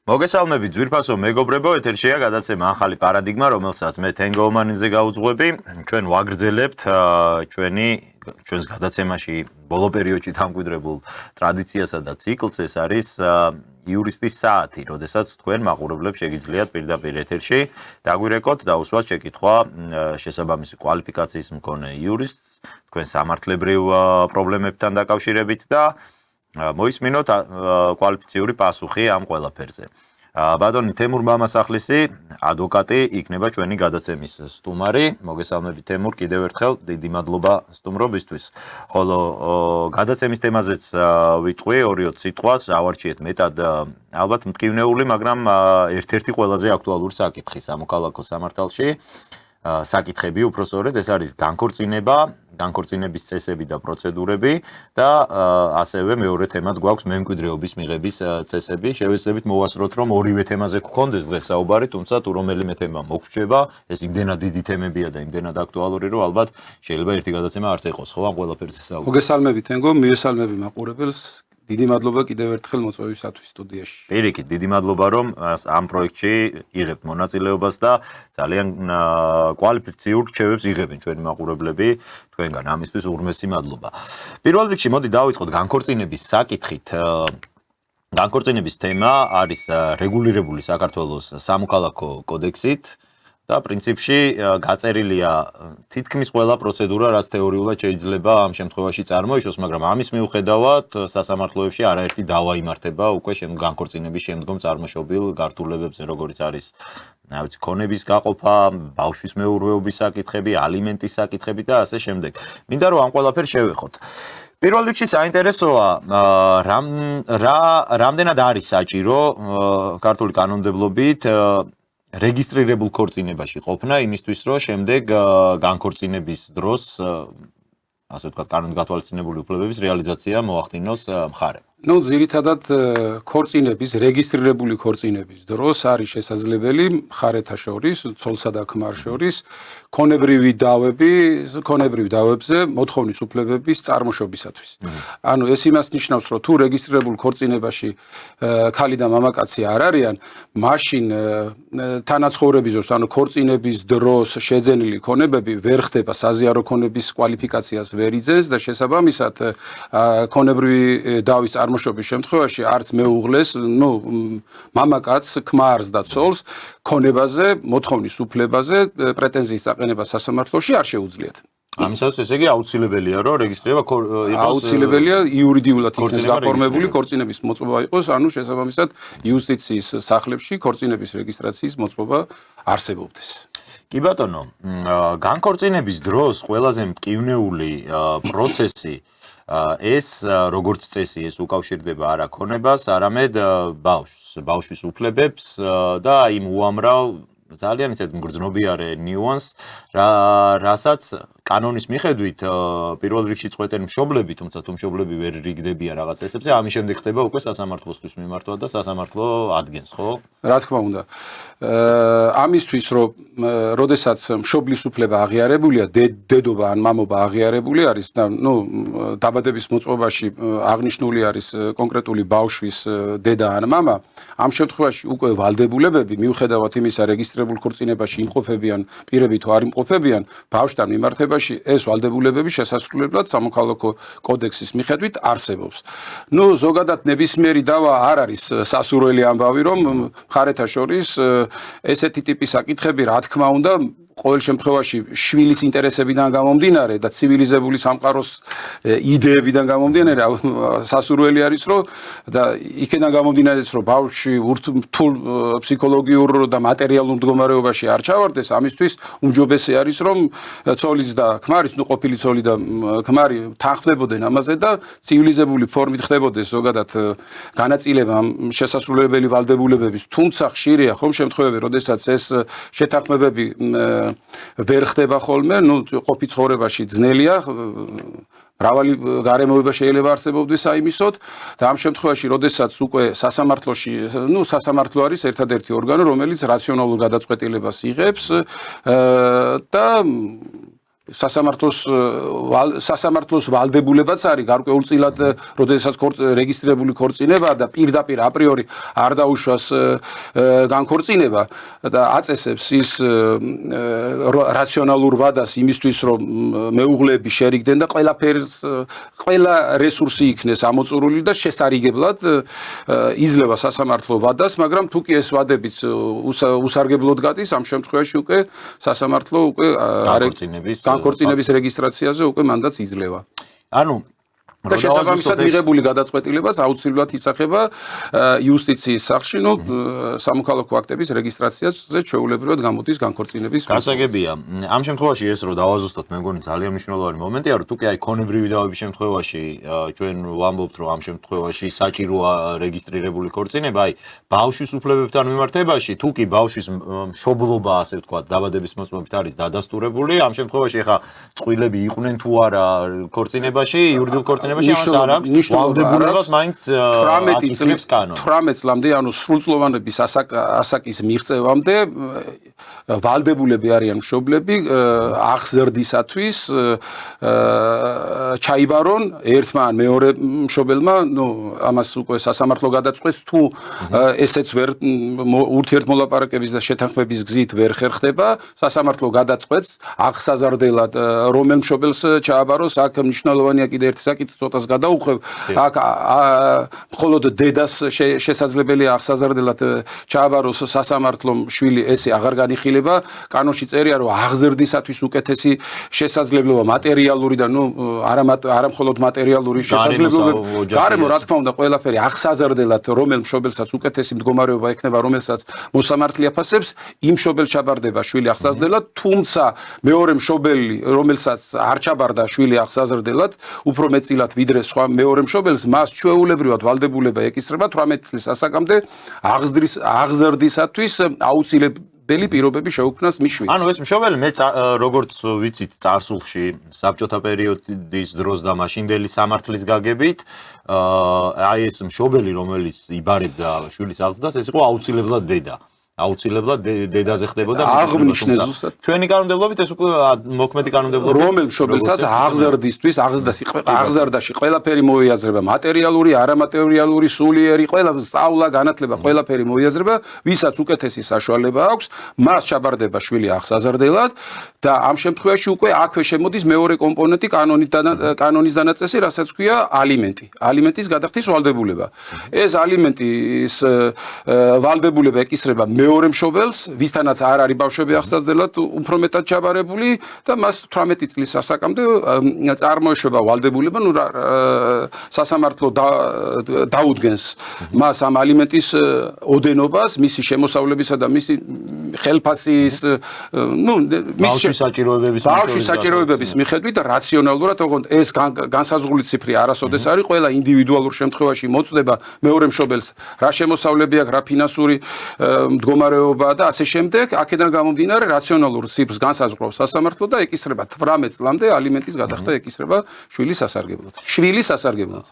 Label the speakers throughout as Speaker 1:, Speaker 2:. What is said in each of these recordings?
Speaker 1: მოგესალმებით ძვირფასო მეგობრებო, ეთერშია გადაცემა ახალი პარადიგმა, რომელსაც მე თენგო ომანიძე გავუძღვები. ჩვენ ვაგრძელებთ ჩვენს გადაცემაში ბოლო პერიოდში დამკვიდრებულ ტრადიციასა და ციკლს, ეს არის იურისტის საათი, როდესაც თქვენ მაყურებლებს შეგიძლიათ პირდაპირ ეთერში დაგვირეკოთ და უსვათ შეკითხვა შესაბამისი კვალიფიკაციის მქონე იურისტს, თქვენ სამართლებრივ პრობლემებთან დაკავშირებით და მოისმინოთ კვალიფიციური პასუხი ამ ყველაფერზე. ბატონი თემურ მამასახლისი, ადვოკატი, იქნება ჩვენი გადაცემის სტუმარი. მოგესალმებით თემურ, კიდევ ერთხელ დიდი მადლობა სტუმრობისთვის. ხოლო გადაცემის თემაზეც ვიტყვი 2-20 სიტყვას, ავარჩიეთ მეტად ალბათ მტკივნეული, მაგრამ ერთ-ერთი ყველაზე აქტუალური საკითხი სამოქალაქო სამართალში. საკითხები უпроსწორედ ეს არის განქორწინება, განქორწინების წესები და პროცედურები და ასევე მეორე თემად გვაქვს მემკვიდრეობის მიღების წესები. შევეცდებით მოვასწროთ, რომ ორივე თემაზე გქონდეს დღეს საუბარი, თუმცა თუ რომელიმე თემა მოგრჩება, ეს იმდენად დიდი თემებია და იმდენად აქტუალური, რომ ალბათ შეიძლება ერთი გადაცემა არც იყოს, ხო, ამ ყველაფერზე საუბარი.
Speaker 2: მოგესალმებით, თენგო, მიესალმები მაყურებელს. დიდი მადლობა კიდევ ერთხელ მოწვევისათვის სტუდიაში.
Speaker 1: პირიქით, დიდი მადლობა, რომ ამ პროექტში იღებთ მონაწილეობას და ძალიან კვალიფიციურ რჩევებს იღებენ ჩვენი მაყურებლები თქვენგან. ამისთვის უღრმესი მადლობა. პირველ რიგში მოდი დავიწყოთ განქორწინების საკითხით. განქორწინების თემა არის რეგულირებული საქართველოს სამოქალაქო კოდექსით. და პრინციპში გაწერილია თითქმის ყველა პროცედურა, რაც თეორიულად შეიძლება ამ შემთხვევაში წარმოიშოს, მაგრამ ამის მიუხედავად სასამართლოებში არაერთი დავა იმართება უკვე განქორწინების შემდგომ წარმოშობილ გართულებებზე, როგორიც არის ქონების გაყოფა, ბავშვის მეურვეობის საკითხები, ალიმენტის საკითხები და ასე შემდეგ. მინდა რომ ამ ყველაფერს შევეხოთ. პირველ რიგში საინტერესოა რამდენად არის საჭირო ქართული კანონმდებლობით რეგისტრირებულ ქორწინებაში ყოფნა იმისთვის, რომ შემდეგ განქორწინების დროს, ასე ვთქვათ, კანონით გათვალისწინებული უფლებების რეალიზაცია მოახდინოს მხარემ.
Speaker 2: ძირითადად ქორწინების, რეგისტრირებული ქორწინების დროს არის შესაძლებელი მხარეთა შორის, ცოლსა და ქმარ შორის ქონებრივი დავებზე მოთხოვნის უფლებების წარმოშობისათვის. ანუ ეს იმას ნიშნავს, რომ თუ რეგისტრირებულ ქორწინებაში ქალი და მამაკაცი არ არიან, მაშინ თანაცხოვრების დროს, ანუ ქორწინების დროს შეძენილი ქონებები ვერ ხდება საზიარო ქონების კვალიფიკაციას ვერ იძენს და შესაბამისად ქონებრივი დავის წარმოშობის შემთხვევაში არც მეუღლეს, მამაკაცს, ქმარს და ცოლს ქონებაზე, მოთხოვნის უფლებაზე პრეტენზიის წაყენება სასამართლოში არ შეუძლიათ.
Speaker 1: ამისათვის ესე იგი აუცილებელია, რომ რეგისტრირება იყოს
Speaker 2: აუცილებელია იურიდიულად იქნეს გაფორმებული ქორწინების მოწყობა იყოს, ანუ შესაბამისად იუსტიციის სახლებში ქორწინების რეგისტრაციის მოწყობა არსებობდეს.
Speaker 1: კი ბატონო, განქორწინების დროს ყველაზე მტკივნეული პროცესი ეს როგორც წესი ეს უკავშირდება არა ქონებას, არამედ ბავშვის უფლებებს და იმ უამრავ ძალიან ისეთ მგრძნობიარე ნიუანსს, რასაც კანონის მიხედვით პირველ რიგში წყვეტენ მშობლები, თუმცა თუ მშობლები ვერ რიგდებიან რაღაც წესებზე, ამის შემდეგ ხდება უკვე სასამართლოსთვის მიმართვა და სასამართლო ადგენს, ხო?
Speaker 2: რა თქმა უნდა. ამისთვის, რომ როდესაც მშობლის უფლება აღიარებულია, დედობა ან მამობა აღიარებული არის და დაბადების მოწყობაში აღნიშნული არის კონკრეტული ბავშვის დედა ან მამა, ამ შემთხვევაში უკვე ვალდებულებები მიუხედავად იმისა, რეგისტრირებულ ქორწინებაში იმყოფებიან პირები თუ არ იმყოფებიან, ბავშვთან მიმართებაში ეს ვალდებულებები შესასრულებლად სამოქალაქო კოდექსის მიხედვით არსებობს. ზოგადად ნებისმიერი დავა არ არის სასურველი ამბავი, რომ მხარეთა შორის ესეთი ტიპის საკითხები, რა თქმა უნდა, ყოველ შემთხვევაში შვილის ინტერესებიდან გამომდინარე და ცივილიზებული სამყაროს იდეებიდან გამომდინარე სასურველი არის, რომ და იქიდან გამომდინარე, რომ ბავშვი რთულ ფსიქოლოგიურ და მატერიალურ მდგომარეობაში არ ჩავარდეს, ამისთვის უმჯობესი არის, რომ ცოლის და ქმარის, ყოფილი ცოლი და ქმარი თანხმდებოდნენ ამაზე და ცივილიზებული ფორმით ხდებოდეს ზოგადად განაწილება შესასრულებელი ვალდებულებების, თუმცა ხშირია ხომ შემთხვევები, როდესაც ეს შეთანხმებები ვერ ხდება ხოლმე, ყოფი ცხოვრებაში ძნელია, მრავალი გარემოება შეიძლება არსებობდეს აიმისოთ და ამ შემთხვევაში, როდესაც უკვე სასამართლოში, სასამართლო არის ერთადერთი ორგანო, რომელიც რაციონალურ გადაწყვეტილებას იღებს და სასამართლოს ვალდებულებაც არის გარკვეულწილად როდესაც რეგისტრირებული ქორწინება და პირდაპირ აპრიორი არ დაუშვას განქორწინება და აწესებს ის რაციონალურ ვადას იმისთვის რომ მეუღლეები შერიგდნენ და ყველა რესურსი იქნეს ამოწურული და შესარიგებლად იძლევა სასამართლო ვადას, მაგრამ თუ კი ეს ვადებიც უსარგებლოდ გადის, ამ შემთხვევაში უკვე სასამართლო უკვე განქორწინების რეგისტრაციაზე უკვე მანდაც იძლევა.
Speaker 1: ანუ
Speaker 2: და შესაბამისად მიღებული გადაწყვეტილებას აუცილებლად ისახება იუსტიციის სახლში, სამოქალაქო აქტების რეგისტრაციაზე ჩვეულებრივად გამოდის განქორწინების
Speaker 1: გასაგებია. ამ შემთხვევაში ეს რო დავაზუსტოთ, მე მგონი ძალიან მნიშვნელოვანი მომენტია, რომ თუ კი აი ქონებრივი დავების შემთხვევაში ჩვენ ვამბობთ, რომ ამ შემთხვევაში საჭიროა რეგისტრირებული ქორწინება, აი ბავშვის უფლებებთან მიმართებაში, თუ კი ბავშვის მშობლობა, ასე ვთქვათ, დაბადების მოსმებით არის დადასტურებული, ამ შემთხვევაში ახლა წყვილები იყვნენ თუ არა ქორწინებაში, იურიდიულ ქორწინებაში ვალდებულებას მაინც 18
Speaker 2: წლამდე, ანუ სრულწლოვანების ასაკის მიღწევამდე ვალდებულები არიან მშობლები აღზრდისათვის ჩაიბარონ ერთმა ან მეორე მშობელმა, ამას უკვე სასამართლო გადაწყვეტს, თუ ესეც ვერ ურთიერთმოლაპარაკების და შეთანხმების გზით ვერ ხერხდება, სასამართლო გადაწყვეტს აღსაზრდელად რომელ მშობელს ჩააბაროს, აქ მნიშვნელოვანია კიდე ერთი საკითხი ცოტას გადაუხვევ, აქ მხოლოდ დედას შესაძლებელია აღსაზრდელად ჩააბაროს სასამართლომ შვილი, ესე აღარ განიხილება. კანონში წერია, რომ აღზრდისათვის უკეთესი შესაძლებლობა მატერიალური და არა მხოლოდ მატერიალური შესაძლებლობები, გარემო რა თქმა უნდა ყველაფერი აღსაზრდელად რომელ მშობელსაც უკეთესი მდგომარეობა ექნება, რომელსაც მოსამართლე აფასებს, იმ მშობელს ჩაბარდება შვილი აღსაზრდელად, თუმცა მეორე მშობელი, რომელსაც არ ჩაბარდა შვილი აღსაზრდელად, უფრო მეტწილად ვიდრე სხვა მეორე მშობელს, მას ჩვეულებრივად ვალდებულება ეკისრება 18 წლის ასაკამდე აღზრდისათვის აუცილებელი პირობები შეუქმნას მის შვილს.
Speaker 1: ანუ ეს მშობელი მე როგორც ვიცით წარსულში საბჭოთა პერიოდის დროს და მაშინდელი სამართლის გაგებით, აი ეს მშობელი რომელიც იბარებდა შვილის აღზრდას, ეს იყო აუცილებლად დედა. აუცილებლად დედაზე ხდებოდა
Speaker 2: აღნიშნეს ზუსტად.
Speaker 1: ჩვენი კანონმდებლობით ეს უკვე მოქმედი კანონმდებლობით
Speaker 2: რომელ მშობელსაც აღზრდისთვის აღზრდაში ყველაფერი მოიაზრება, მატერიალური, არამატერიალური, სულიერი, ყველა სწავლა, განათლება, ყველაფერი მოიაზრება, ვისაც უკეთესი საშუალება აქვს, მას ჩაბარდება შვილი აღსაზრდელად და ამ შემთხვევაში უკვე აქვე შემოდის მეორე კომპონენტი კანონის დანაწესი, რასაც ქვია ალიმენტი. ალიმენტის გადახდის ვალდებულება. ეს ალიმენტის ვალდებულება ეკისრება მეორე მშობელს, ვისთანაც არ არის ბავშვები აღსაზრდელად უფრო მეტად ჩაბარებული და მას 18 წლის ასაკამდე წარმოეშვება ვალდებულება, სასამართლო დაუდგენს მას ამ ალიმენტის ოდენობას, მისი შემოსავლებისა და მისი ხელფასის,
Speaker 1: ბავშვის
Speaker 2: საჭიროებების მიხედვით და რაციონალურად, თქო, ეს განსაზღვრული ციფრი არასოდეს არის, ყველა ინდივიდუალურ შემთხვევაში მოწდება მეორე მშობელს რა შემოსავლები აქვს, რა ფინანსური მდგომარეობა და ასე შემდეგ, აქედან გამომდინარე რაციონალურ ციფრს განსაზღვრავს სასამართლო და ეკისრება 18 წლამდე ალიმენტის გადახდა ეკისრება შვილის სასარგებლოდ.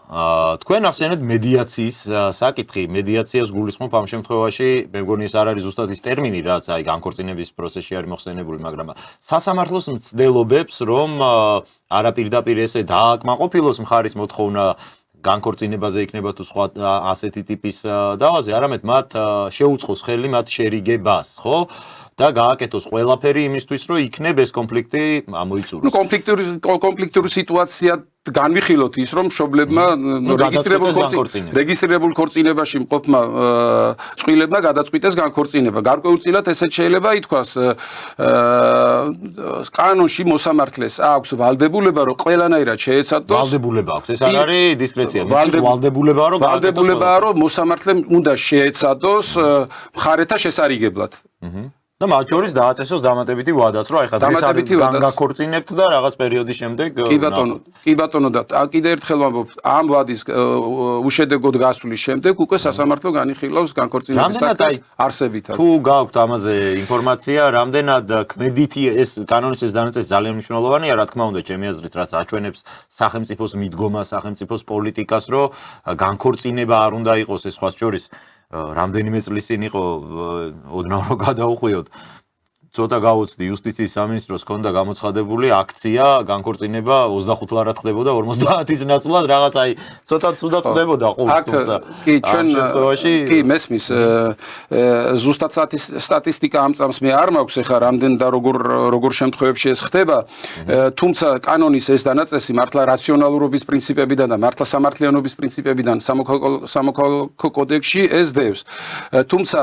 Speaker 2: თქვენ
Speaker 1: ახსენეთ მედიაციის საკითხი, მედიაციას გულისხმობ ამ შემთხვევაში, მე მგონი ეს არ არის ზუსტად ის ტერმინი, რაც აი განქორწინების პროცესში არის მოხსენებული, მაგრამ სასამართლოს მცდელობებს რომ არაპირდაპირ ესე დააკმაყოფილოს მხარის მოთხოვნა განქორწინებაზე იქნება თუ სხვა ასეთი ტიპის დავაზე, არამედ მათ შეუწყოს ხელი მათ შერიგებას, ხო? და გააკეთოს ყველაფერი იმისთვის, რომ იქნებ ეს კონფლიქტი ამოიწუროს.
Speaker 2: კონფლიქტური სიტუაცია განვიხილოთ ის, რომ მშობლებმა რეგისტრირებულ ქორწინებაში მყოფმა წყვილებმა გადაწყვიტეს განქორწინება. გარკვეულწილად ესეც შეიძლება ითქვას, კანონში მოსამართლეს აქვს ვალდებულება, რომ ყველანაირად შეეცადოს.
Speaker 1: ვალდებულება აქვს, ეს არ არის დისკრეცია, ვალდებულებაა,
Speaker 2: რომ მოსამართლემ უნდა შეეცადოს მხარეთა შესარიგებლად.
Speaker 1: და მათ შორის დააწესოს დამატებითი ვადაც, რომ ახლა გაქორწინებთ და რაღაც პერიოდის შემდეგ
Speaker 2: კი ბატონო და კიდე ერთხელ ვამბობ, ამ ვადის უშედეგოდ გასვლის შემდეგ უკვე სასამართლო განიხილავს განქორწინების აქტის არსებითად.
Speaker 1: თუ გაქვთ ამაზე ინფორმაცია, რამდენად ქმედითი ეს კანონის ეს დანაწესი ძალიან მნიშვნელოვანია, რა თქმა უნდა, ჩემი აზრით, რაც აჩვენებს სახელმწიფოს მიდგომას, სახელმწიფოს პოლიტიკას, რომ განქორწინება არ უნდა იყოს ეს სხვას შორის რამდენიმე წლის წინ იყო ოდნავ რომ გადაუხვიოთ ცოტა გავოცდი იუსტიციის სამინისტროს ჰქონდა გამოცხადებული აქცია განქორწინება 25 ლარად ხდებოდა 50-ის ნაცვლად რაღაც აი ცოტა ცუდად ხდებოდა ყოველთვის თუმცა
Speaker 2: კი ჩვენ კი მესმის ზუსტად სტატისტიკა ამ წამს მე არ მაქვს ეხლა რამდენ და როგორ შემთხვევებში ეს ხდება თუმცა კანონის ეს დანაწესი მართლა რაციონალურობის პრინციპებიდან და მართლა სამართლიანობის პრინციპებიდან სამოქალაქო კოდექსში ეს დევს თუმცა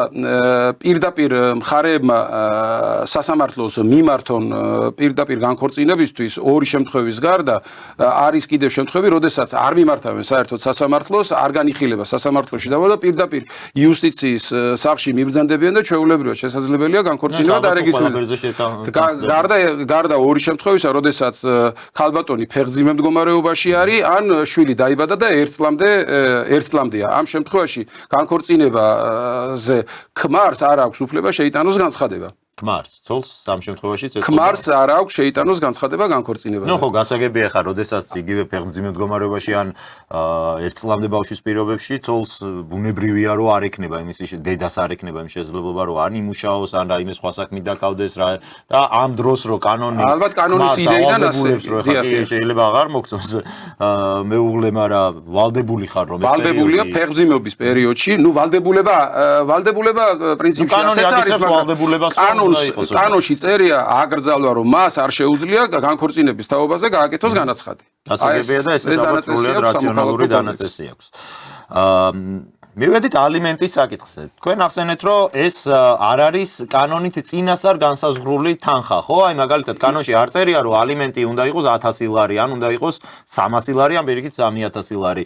Speaker 2: პირდაპირ მხარეებმა სასამართლოს მიმართონ პირდაპირ განქორწინებისთვის ორი შემთხვევის გარდა არის კიდევ შემთხვევები, როდესაც არ მიმართავენ საერთოდ სასამართლოს, არ განიხილება სასამართლოში დავა და პირდაპირ იუსტიციის სახლში მიბრძანდებიან და ჩვეულებრივად შესაძლებელია განქორწინება დარეგისტრირება. გარდა ორი შემთხვევისა, როდესაც ქალბატონი ფეხმძიმე მდგომარეობაში არის, ან შვილი დაიბადა და ერთ წლამდეა. ამ შემთხვევაში განქორწინებაზე ქმარს არ აქვს უფლება შეიტანოს განცხადება.
Speaker 1: ქმარს, ცოლს ამ შემთხვევაშიც
Speaker 2: ქმარს არ აქვს შეიტანოს განცხადება განქორწინებაზე.
Speaker 1: ნუ ხო გასაგებია ხა, როდესაც იგივე ფეხმძიმე მდგომარეობაში ან ერთ წლამდე ბავშვის პირობებში ცოლს ბუნებრივია რომ არ ექნება იმის დედას არ ექნება იმ შესაძლებლობა რომ ან იმუშაოს ან რაიმე სხვა საქმით დაკავდეს რა და ამ დროს რო კანონი
Speaker 2: ალბათ კანონის იდეიდან ასე
Speaker 1: შეიძლება აღარ მოგწონს მეუღლე მაგრამ ვალდებული ხარ რომ ეს
Speaker 2: ვალდებულია ფეხმძიმეობის პერიოდში ნუ ვალდებულება პრინციპში ასეც არის მაგრამ კანონში წერია აგრძალვა რომ მას არ შეუძლია განქორწინების თაობაზე გააკეთოს განაცხადი.
Speaker 1: გასაგებია და ეს სრულიად რაციონალური დანაწესი აქვს. მივედით ალიმენტის საკითხზე. თქვენ ახსენეთ რომ ეს არ არის კანონით წინასწარ განსაზღვრული თანხა, ხო? აი მაგალითად კანონში არ წერია რომ ალიმენტი უნდა იყოს 1000 ლარი, ან უნდა იყოს 300 ლარი, ან პირიქით 3000 ლარი.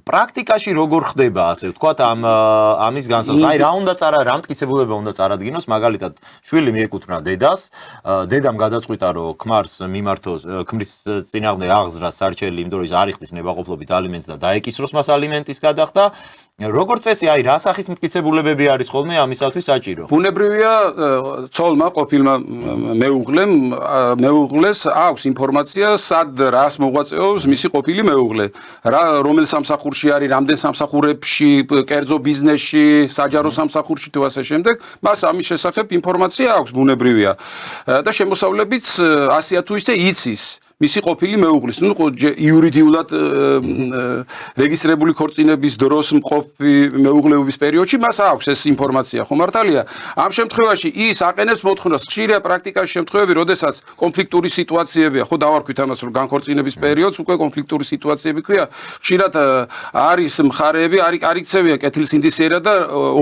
Speaker 1: პრაქტიკაში როგორ ხდება ასე ვთქვათ ამის განსაზღვრება? აი რა უნდა წარა, რა მტკიცებულება უნდა წარადგინოს, მაგალითად შვილი მიეკუთვნა დედას, დედამ გადაწყვიტა რომ ქმარს მიმართოს, ქმრის წინააღმდეგ აღზრას სარჩელი, იმიტომ რომ ის არ იხდის ნებაყოფლობით ალიმენტს და დაეკისროს მას ალიმენტის გადახდა. როგორც წესი, აი რა სახის მტკიცებულებები არის ხოლმე ამისათვის საჭირო?
Speaker 2: ბუნებრივია ცოლმა ყოფილმა მეუღლეს აქვს ინფორმაცია, სად რას მოღვაწეობს მისი ყოფილი მეუღლე. რომელ სამსახურში არის, რამდენ სამსახურებში, კერძო ბიზნესში, საჯარო სამსახურში თუ ასე შემდეგ, მას ამის შესახებ ინფორმაცია აქვს ბუნებრივია. და შემოსავლებიც ასეა თუ ისე იცის. მისი ყოფილი მეუღლის, ნუ იურიდიულად რეგისტრირებული ქორწინების დროს მყოფი მეუღლეობის პერიოდში მას აქვს ეს ინფორმაცია, ხო მართალია? ამ შემთხვევაში ის აყენებს მოთხოვნას, ხშირია პრაქტიკაში შემთხვევები, როდესაც კონფლიქტური სიტუაციებია, ხო დავარქვით ამას, რომ განქორწინების პერიოდს უკვე კონფლიქტური სიტუაციები ქვია, ხშირად არის მხარეები, არ იქცევია კეთილსინდისიერად და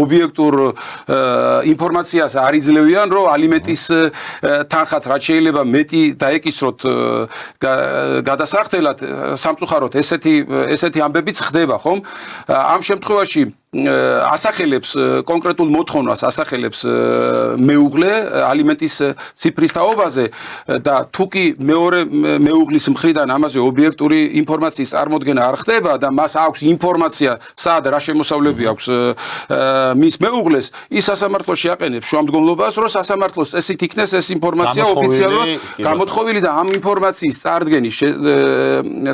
Speaker 2: ობიექტურ ინფორმაციას არ იძლევიან, რომ ალიმენტის თანხაც რაც შეიძლება მეტი დაეკისროთ გადასახდელად სამწუხაროდ ესეთი ამბებიც ხდება ხომ ამ შემთხვევაში ასახელებს კონკრეტულ მოთხოვნას ასახელებს მეუღლე ალიმენტის ციფრის თაობაზე და თუკი მეორე მეუღლის მხრიდან ამაზე ობიექტური ინფორმაციის წარმოდგენა არ ხდება და მას აქვს ინფორმაცია სად რა შემოსავლები აქვს მის მეუღლეს ის სასამართლოში აყენებს შუამდგომლობას რომ სასამართლოს წესით იქნეს ეს ინფორმაცია ოფიციალურად გამოთხოვილი და ამ ინფორმაციის წარდგენის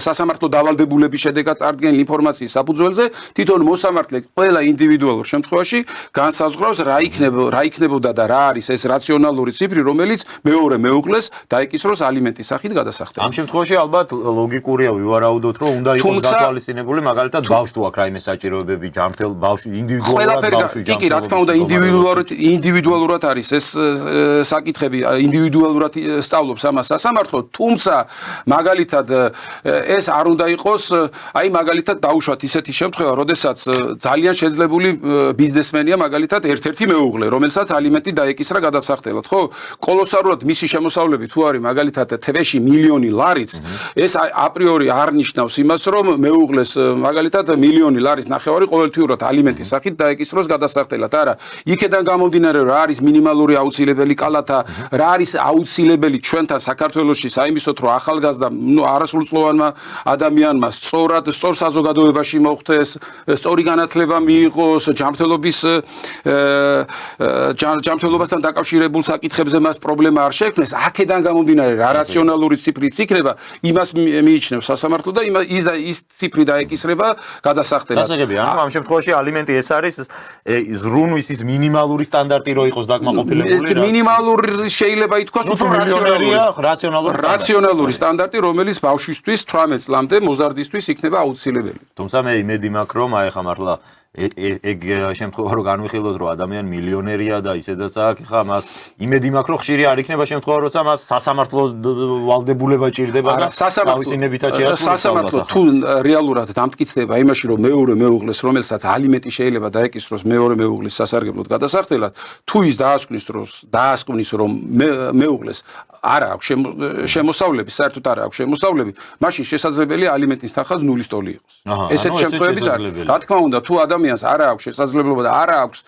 Speaker 2: სასამართლო დავალდებულების შედეგად წარდგენილი ინფორმაციის საფუძველზე თვითონ მოსამართლე ყველა ინდივიდუალურ შემთხვევაში განსაზღვრავს რა იქნებოდა და რა არის ეს რაციონალური ციფრი რომელიც მეორე მეუღლეს დაეკისროს ალიმენტის სახით გადასახდელად.
Speaker 1: ამ შემთხვევაში ალბათ ლოგიკურია ვივარაუდოთ რომ უნდა იყოს გათვალისწინებული მაგალითად ბავშვ თუ აქვს რაიმე საჭიროებები ჯანმრთელ ბავშვი ინდივიდუალურად ბავშვი ჯანმრთელ.
Speaker 2: კი რა თქმა უნდა ინდივიდუალურად არის ეს საკითხები ინდივიდუალურად სწავლობს ამას სასამართლო თუმცა მაგალითად ეს არ უნდა იყოს აი მაგალითად დაუშვათ ისეთი შემთხვევა როდესაც ძალიან შეძლებული ბიზნესმენია მაგალითად ერთ-ერთი მეუღლე რომელსაც ალიმენტი დაეკისრა გადასახდელად ხო კოლოსალურად მისი შემოსავლები თუ არის მაგალითად თვეში მილიონი ლარიც ეს აპრიორი არ ნიშნავს იმას რომ მეუღლეს მაგალითად მილიონი ლარის ნახევარი ყოველთვიურად ალიმენტის სახით დაეკისროს გადასახდელად არა იქედან გამომდინარე რა არის მინიმალური აუცილებელი კალათა რა არის აუცილებელი ჩვენთან საქართველოში საიმისოთ რომ ახალგაზრდა არასრულწლოვანმა ადამიანმა სწორ საზოგადოებაში მოხვდეს სწორი განათლება მიიღოს ჯანმრთელობასთან დაკავშირებულ საკითხებზე მას პრობლემა არ შეექმნეს, აქედან გამომდინარე რა რაციონალური ციფრიც იქნება, იმას მიიჩნევს სასამართლო და ის ციფრი დაეკისრება გადასახდელად.
Speaker 1: გასაგებია, ანუ ამ შემთხვევაში ალიმენტი ეს არის ზრუნვის ის მინიმალური სტანდარტი რო იყოს დაკმაყოფილებული.
Speaker 2: მინიმალური შეიძლება ითქვას უფრო რაციონალური სტანდარტი, რომელიც ბავშვისთვის 18 წლამდე მოზარდისთვის იქნება აუცილებელი.
Speaker 1: თუმცა მე იმედი მაქვს, რომ აი ხა მართლა ეგ შემთხვევა რო განვიხილოთ, რომ ადამიანი მილიონერია და ისედაც აქვს, ხა მას იმედი მაქვს, რომ ხშირი არ იქნება შემთხვევა, როცა მას სასამართლო ვალდებულება ჭირდება და თავისინებითაც შეასრულებს.
Speaker 2: სასამართლო თუ რეალურად დამტკიცდება იმაში, რომ მეორე მეუღლეს, რომელსაც ალიმენტი შეიძლება დაეკისროს მეორე მეუღლის სასარგებლოდ გადასახდელად, თუ ის დაასკვნის, რომ მეუღლეს არ აქვს შემოსავლები, საერთოდ არ აქვს შემოსავლები, მაშინ შესაძლებელია ალიმენტის თანხას ნულის ტოლი იყოს. ესეთ შემთხვევებიც არის. რა თქმა უნდა, თუ ადამიანს არ აქვს შესაძლებლობა და არ აქვს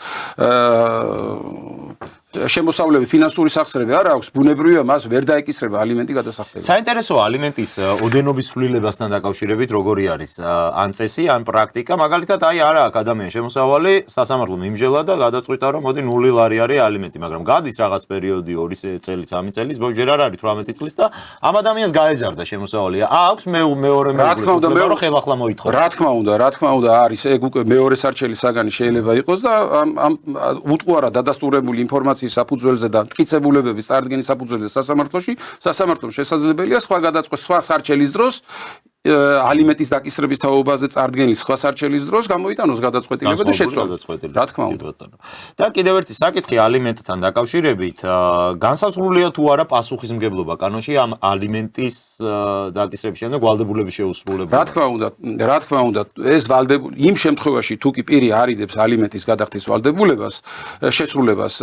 Speaker 2: შემოსავლები, ფინანსური სახსრები არ აქვს, ბუნებრივია მას ვერ დაეკისრება ალიმენტი გადასახდელად.
Speaker 1: საინტერესოა ალიმენტის ოდენობის ცვლილებასთან დაკავშირებით როგორი არის ან წესი, ან პრაქტიკა, მაგალითად აი არა აქვს ადამიანის შემოსავალი, სასამართლომ იმჯელა და გადაწყვიტა რომ მოდი 0 ლარი არის ალიმენტი, მაგრამ გადის რაღაც პერიოდი 2 წელი, 3 წელი, ჯერ არ არის 18 წლის და ამ ადამიანს გაეზარდა შემოსავალი. აქვს მეორე მეუღლის რომ ხელახლა მოითხოვა.
Speaker 2: რა თქმა უნდა არის ეგ უკვე მეორე სარჩელი საგანი შეიძლება იყოს და ამ უტყუარა დადასტურებული ინფორმაცია საფუძველზე და მტკიცებულებების წარდგენის საფუძველზე სასამართლომ შესაძლებელია სხვა სარჩელის დროს ალიმენტის დაკისრების თაობაზე წარდგენის სხვა სარჩელის დროს გამოიტანოს გადაწყვეტილება და შეცვალოს. რა თქმა უნდა.
Speaker 1: და კიდევ ერთი საკითხი ალიმენტთან დაკავშირებით, განსაზღვრულია თუ არა პასუხისმგებლობა კანონში ამ ალიმენტის დაკისრების შემდეგ ვალდებულების შეუსრულებლად.
Speaker 2: რა თქმა უნდა, ეს ვალდებული იმ შემთხვევაში თუ კი პირი არიდებს ალიმენტის გადახდის ვალდებულებას, შესრულებას,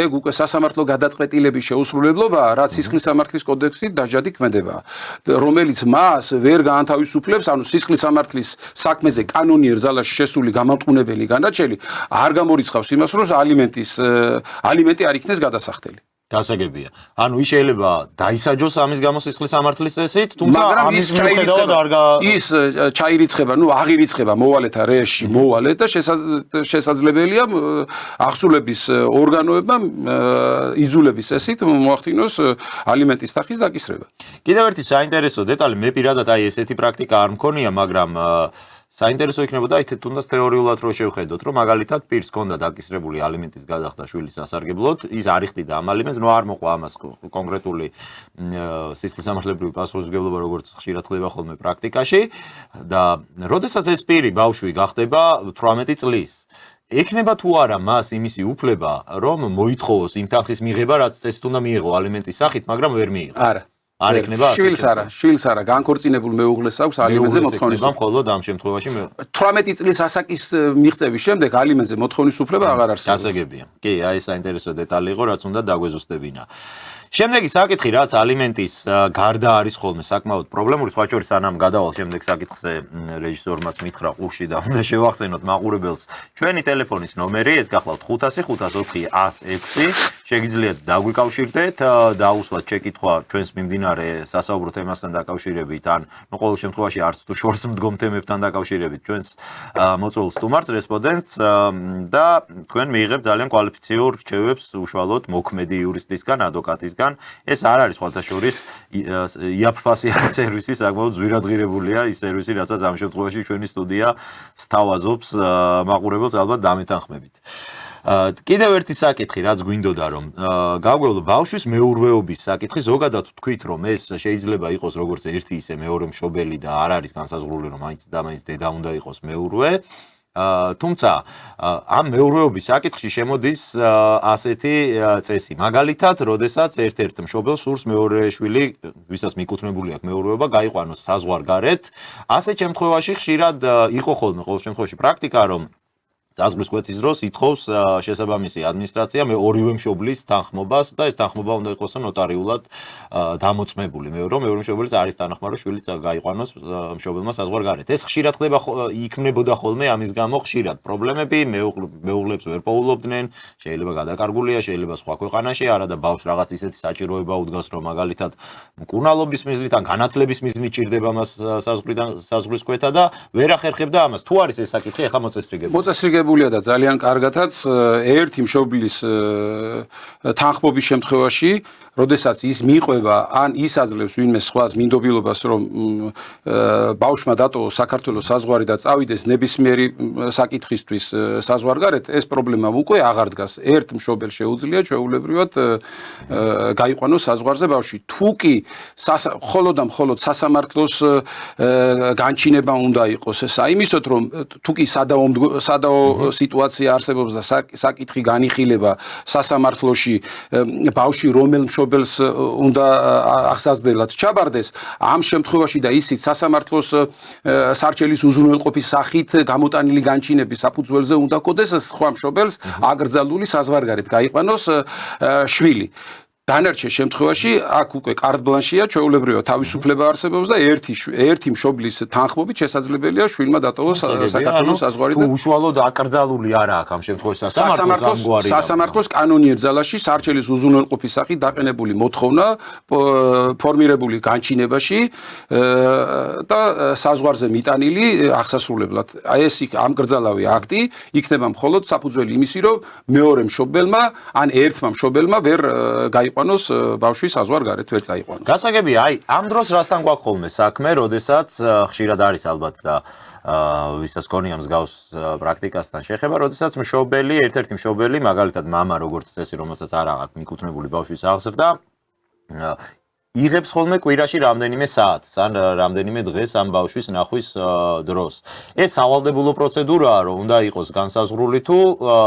Speaker 2: ეგ უკვე სასამართლო გადაწყვეტილების შეუსრულებლობაა, რაც სისხლის სამართლის კოდექსით დაჟადი ქმედება, რომელიც მას ვერ გაანთავისუფლებს, ანუ სისხლის სამართლის საქმეზე კანონიერ ძალაში შესული გამამტყუნებელი განაჩენი არ გამორიცხავს იმას, რომ ალიმენტი არ იქნეს გადასახდელი.
Speaker 1: გასაგებია. ანუ ის შეიძლება დაისაჯოს ამის გამო სისხლის სამართლის წესით, თუმცა ამის მიუხედავად
Speaker 2: ის ჩაირიცხება, აღირიცხება მოვალეთა რეესში მოვალე და შესაძლებელია აღსულების ორგანოებმა იძულების წესით მოახდინოს ალიმენტის თანხის დაკისრება.
Speaker 1: კიდევ ერთი საინტერესო დეტალი, მე პირადად აი ესეთი პრაქტიკა არ მქონია, მაგრამ საინტერესო იქნებოდა აი თუნდაც თეორიულად რო შევხედოთ, რომ მაგალითად პირს ჰქონდა დაკისრებული ალიმენტის გადახდა შვილის სასარგებლოდ, ის არ იხდიდა ამ ალიმენტს, არ მოყვა ამას კონკრეტული სისხლის სამართლებრივი პასუხისმგებლობა, როგორც ხშირად ხდება ხოლმე პრაქტიკაში და როდესაც ეს პირი ბავშვი გახდება 18 წლის, ექნება თუ არა მას იმისი უფლება, რომ მოითხოვოს იმ თანხის მიღება, რაც წესით უნდა მიიღო ალიმენტის სახით, მაგრამ ვერ მიიღო.
Speaker 2: არა. არ ექნება შვილს არა განქორწინებულ მეუღლეს აქვს ალიმენტზე მოთხოვნის უფლება.
Speaker 1: მხოლოდ ამ შემთხვევაში
Speaker 2: 18 წლის ასაკის მიღწევის შემდეგ ალიმენტზე მოთხოვნის უფლება აღარ არსებობს.
Speaker 1: გასაგებია. კი, აი ეს საინტერესო დეტალი იყო, რაც უნდა დაგვეზუსტებინა. შემდეგი საკითხი, რაც ალიმენტის გარდა არის ხოლმე საკმაოდ პრობლემური, სხვა შორის სანამ გადავალ შემდეგ საკითხზე, რეჟისორმაც მითხრა ყურში და უნდა შევახსენოთ მაყურებელს ჩვენი ტელეფონის ნომერი, ეს გახლავთ 500-504-106, შეგიძლიათ დაგვიკავშირდეთ, დაუსვათ შეკითხვა ჩვენს მიმდინარე სასაუბრო თემასთან დაკავშირებით, ან ყოველ შემთხვევაში არც თუ შორს მდგომ თემებთან დაკავშირებით ჩვენს მოწვეულ სტუმარს, რესპონდენტს და თქვენ მიიღებთ ძალიან კვალიფიციურ რჩევებს უშუალოდ მოქმედი იურისტისგან, ადვოკატისგან. ეს არ არის სხვათა შორის იაფფასიანი სერვისი, საკმაოდ ძვირადღირებულია ის სერვისი, რასაც ამ შემთხვევაში ჩვენი სტუდია სთავაზობს მაყურებელს ალბათ დამეთანხმებით. კიდევ ერთი საკითხი, რაც გვინდოდა რომ გავგველო ბავშვის მეურვეობის საკითხი, ზოგადად თქვით რომ ეს შეიძლება იყოს როგორც ერთი ისე მეორე მშობელი და არ არის განსაზღვრული რომ მაინც და მაინც დედა უნდა იყოს მეურვე. თუმცა ამ მეურვეობის საკითხში შემოდის ასეთი წესი. მაგალითად, როდესაც ერთ-ერთ მშობელს სურს მეორე შვილი, ვისაც მიკუთვნებული აქვს მეურვეობა, გაიყვანოს საზღვარგარეთ, ასეთ შემთხვევაში ხშირად იყო ხოლმე ყოველ შემთხვევაში პრაქტიკა, რომ ზაზღვის კვეთის დროს ითხოვს შესაბამისი ადმინისტრაცია ორივე მშობლის თანხმობას და ეს თანხმობა უნდა იყოს ნოტარიულად დამოწმებული. მეორე მშობლის არის თანხმობა, რომ შვილიც გაიყვანოს მშობელმა საზღვარგარეთ. ეს ხშირად ხდება, იქნებოდა ხოლმე ამის გამო ხშირად პრობლემები, მეუღლებს ვერ პოულობდნენ, შეიძლება გადაკარგულია, შეიძლება სხვა ქვეყანაში არა და ბავშვს რაღაც ისეთი საჭიროება უდგას, რომ მაგალითად მკურნალობის მიზნით ან განათლების მიზნით ჭირდება მას საზღვრის კვეთა და ვერ ახერხებდა ამას. თუ არის ეს საკითხი, ახლა
Speaker 2: მოწესრიგებულია და ძალიან კარგათაც ერთი მშობლის თანხმობის შემთხვევაში როდესაც ის მიყვება ან ის აძლევს ვინმე სხვას მინდობილობას რომ ბავშვმა დატოვოს საქართველოს საზღვარი და წავიდეს ნებისმიერი საკითხისთვის საზღვარგარეთ ეს პრობლემა უკვე აღარ დგას ერთ მშობელს შეუძლია ჩვეულებრივად გაიყვანოს საზღვარზე ბავშვი თუ კი მხოლოდ და მხოლოდ სასამართლოს განჩინება უნდა იყოს საიმისოდ რომ თუ კი სადაო სიტუაცია არსებობს და საკითხი განიხილება სასამართლოში ბავშვი რომელ მშობელს უნდა აღსაზრდელად ჩაბარდეს ამ შემთხვევაში და ისიც სასამართლოს სარჩელის უზრუნველყოფის სახით გამოტანილი განჩინების საფუძველზე უნდა ქონდეს სხვა მშობელს აკრძალული საზღვარგარეთ გაიყვანოს შვილი დანარჩენ შემთხვევაში აქ უკვე კარტ-ბლანშია ჩვეულებრივად თავისუფლება არსებობს და ერთი მშობლის თანხმობით შესაძლებელია შვილმა დატოვოს საქართველოს საზღვარი და
Speaker 1: უშუალოდ აკრძალული არა აქ ამ შემთხვევაში
Speaker 2: სასამართლოს კანონიერ ძალაში სარჩელის უზრუნველყოფის სახით დაყენებული მოთხოვნა ფორმირებული განჩინებაში და საზღვარზე მიტანილი აღსასრულებლად აი ეს ამკრძალავი აქტი იქნება მხოლოდ საფუძველი იმისი რომ მეორე მშობელმა ან ერთმა მშობელმა ვერ გაიყვანოს ბავშვი საზღვარგარეთ ვერ წაიყვანოს.
Speaker 1: გასაგებია, აი ამ დროს რასთან გვაქვს ხოლმე საქმე, როდესაც ხშირად არის ალბათ და ვისაც გონია მსგავს პრაქტიკასთან შეხება, როდესაც მშობელი, ერთ-ერთი მშობელი, მაგალითად მამა როგორც წესი, რომელსაც არ აქვს მიკუთვნებული ბავშვის აღზრდა, იღებს ხოლმე კვირაში რამდენიმე საათს, ან რამდენიმე დღეს ამ ბავშვის ნახვის დროს. ეს სავალდებულო პროცედურაა, რომ უნდა იყოს განსაზღვრული თუ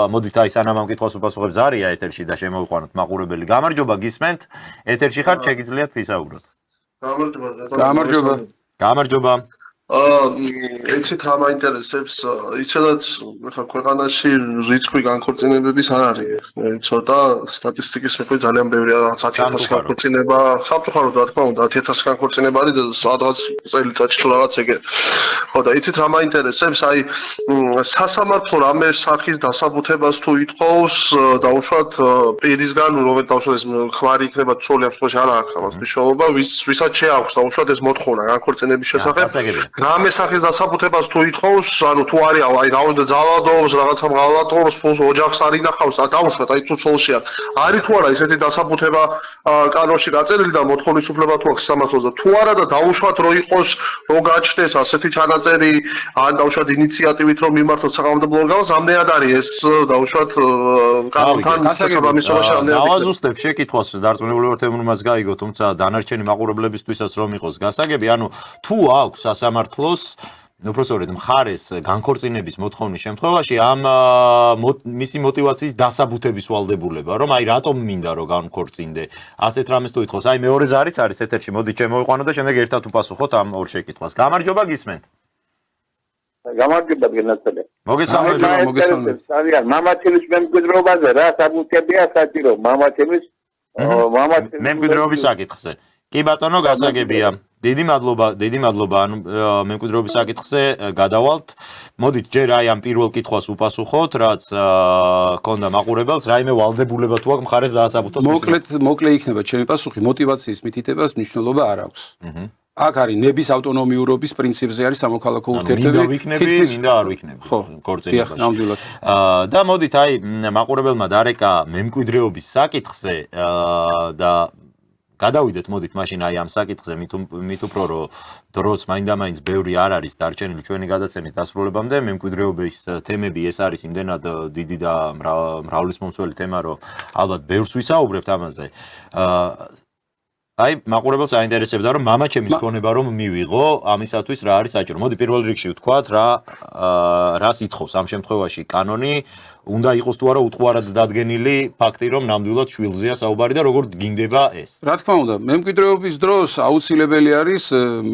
Speaker 1: მოდით აი სანამ ამ კითხვას უპასუხებ ზარია ეთერში და შემოვიყვანოთ მაყურებელი. გამარჯობა, გისმენთ? ეთერში ხართ, შეგიძლიათ ვისაუბროთ. გამარჯობა.
Speaker 3: ეცით რა მაინტერესებს, ისედაც ხა ქვეყანაში რიცხვი განქორწინებების არ არის. ცოტა სტატისტიკის მეყი ძალიან ბევრი რაღაც 10000 განქორწინება, სამწუხაროდ რა თქმა უნდა 10000 განქორწინება არის და სადღაც წელიწადში თუ რაღაც ეგ. ხო და იცით რა მაინტერესებს, აი სასამართლო რამე სახის დასაბუთებას თუ ითხოვს, დაუშვათ პირისგან, რომელიც დაუშვათ ეს ხვარი იქნება ცოლი ამ შემთხვევაში არ აქვს ამას მნიშვნელობა, ვისაც შეაქვს დაუშვათ ეს მოთხოვნა განქორწინების შესახებ. რამე სახის დასაბუთებას თუ ითხოვს, ანუ თუ არის აი რაუნდა ძალადობს, რაღაცა მღალატობს, ფულს ოჯახს არ ინახავს, დაუშვათ აი თუ ცოლშია. არის თუ არა ესეთი დასაბუთება კანონში გაწერილი და მოთხოვნის უფლება თუ აქვს სასამართლოზე. თუ არა და დაუშვათ რომ იყოს, რომ გაჩნდეს ასეთი ჩანაწერი, ან დაუშვათ ინიციატივით რომ მიმართოთ საკანონმდებლო ორგანოს, ამდენად არის ეს დაუშვათ კანონთან შესაბამისობაში ამდენად.
Speaker 1: დავაზუსტებ შეკითხვას, დარწმუნებული ვარ თემურმაც გაიგო, თუმცა დანარჩენი მაყურებლებისთვისაც რომ იყოს გასაგები, ანუ თუ აქვს სასამართლოს უბრალოდ მხარეს განქორწინების მოთხოვნის შემთხვევაში ამ მისი мотиваციის დასაბუთების ვალდებულება, რომ აი რატომ მინდა რომ განქორწინდე. ასეთ რამეს თუ ითხოვს, აი მეორე ზარიც არის ეთერში, მოდი შემოვიყვანო და შემდეგ ერთად უპასუხოთ ამ ორ შეკითხვას. გამარჯობა, გისმენთ?
Speaker 4: გამარჯობა გენაცელე.
Speaker 2: მოგესალმებით.
Speaker 4: ძალიან მამაჩემის მემკვიდრეობაზე რა საბუთებია საჭირო მამაჩემის
Speaker 1: მემკვიდრეობის საკითხზე. კი ბატონო, გასაგებია. დიდი მადლობა, ანუ მემკვიდრეობის საკითხზე გადავალთ. მოდით ჯერ აი ამ პირველ კითხვას უპასუხოთ, რაც ქონდა მაყურებელს, რაიმე ვალდებულება თუ აქვს მხარეს დაასაბუთოს.
Speaker 2: მოკლე იქნება ჩემი პასუხი, мотиваციის მითითებას მნიშვნელობა არ აქვს. აქ არის ნების ავტონომიურობის პრინციპზე არის სამოქალაქო ურთიერთობები.
Speaker 1: მინდა არ ვიქნები. ქორწინებაში. და მოდით აი მაყურებელმა დარეკა მემკვიდრეობის საკითხზე და გადავიდეთ მოდით მაშინ აი ამ საკითხზე მით უფრო რომ დროც მაინდა-მაინც ბევრი არ არის დარჩენილი ჩვენი გადაცემის დასრულებამდე მემკვიდრეობის თემები ეს არის იმდენად დიდი და მრავალისმომცველი თემა რომ ალბათ ბევრს ვისაუბრებთ ამაზე აი, მაყურებელს აინტერესებდა, რომ მამაჩემის ქონება რომ მივიღო, ამისათვის რა არის საჭირო? მოდი პირველ რიგში ვთქვათ, რას ითხოვს ამ შემთხვევაში კანონი, უნდა იყოს თუ არა უთხოვარად დადგენილი ფაქტი, რომ ნამდვილად შვილზეა საუბარი და როგორ გინდება ეს.
Speaker 2: რა თქმა უნდა, მემკვიდრეობის დროს აუცილებელი არის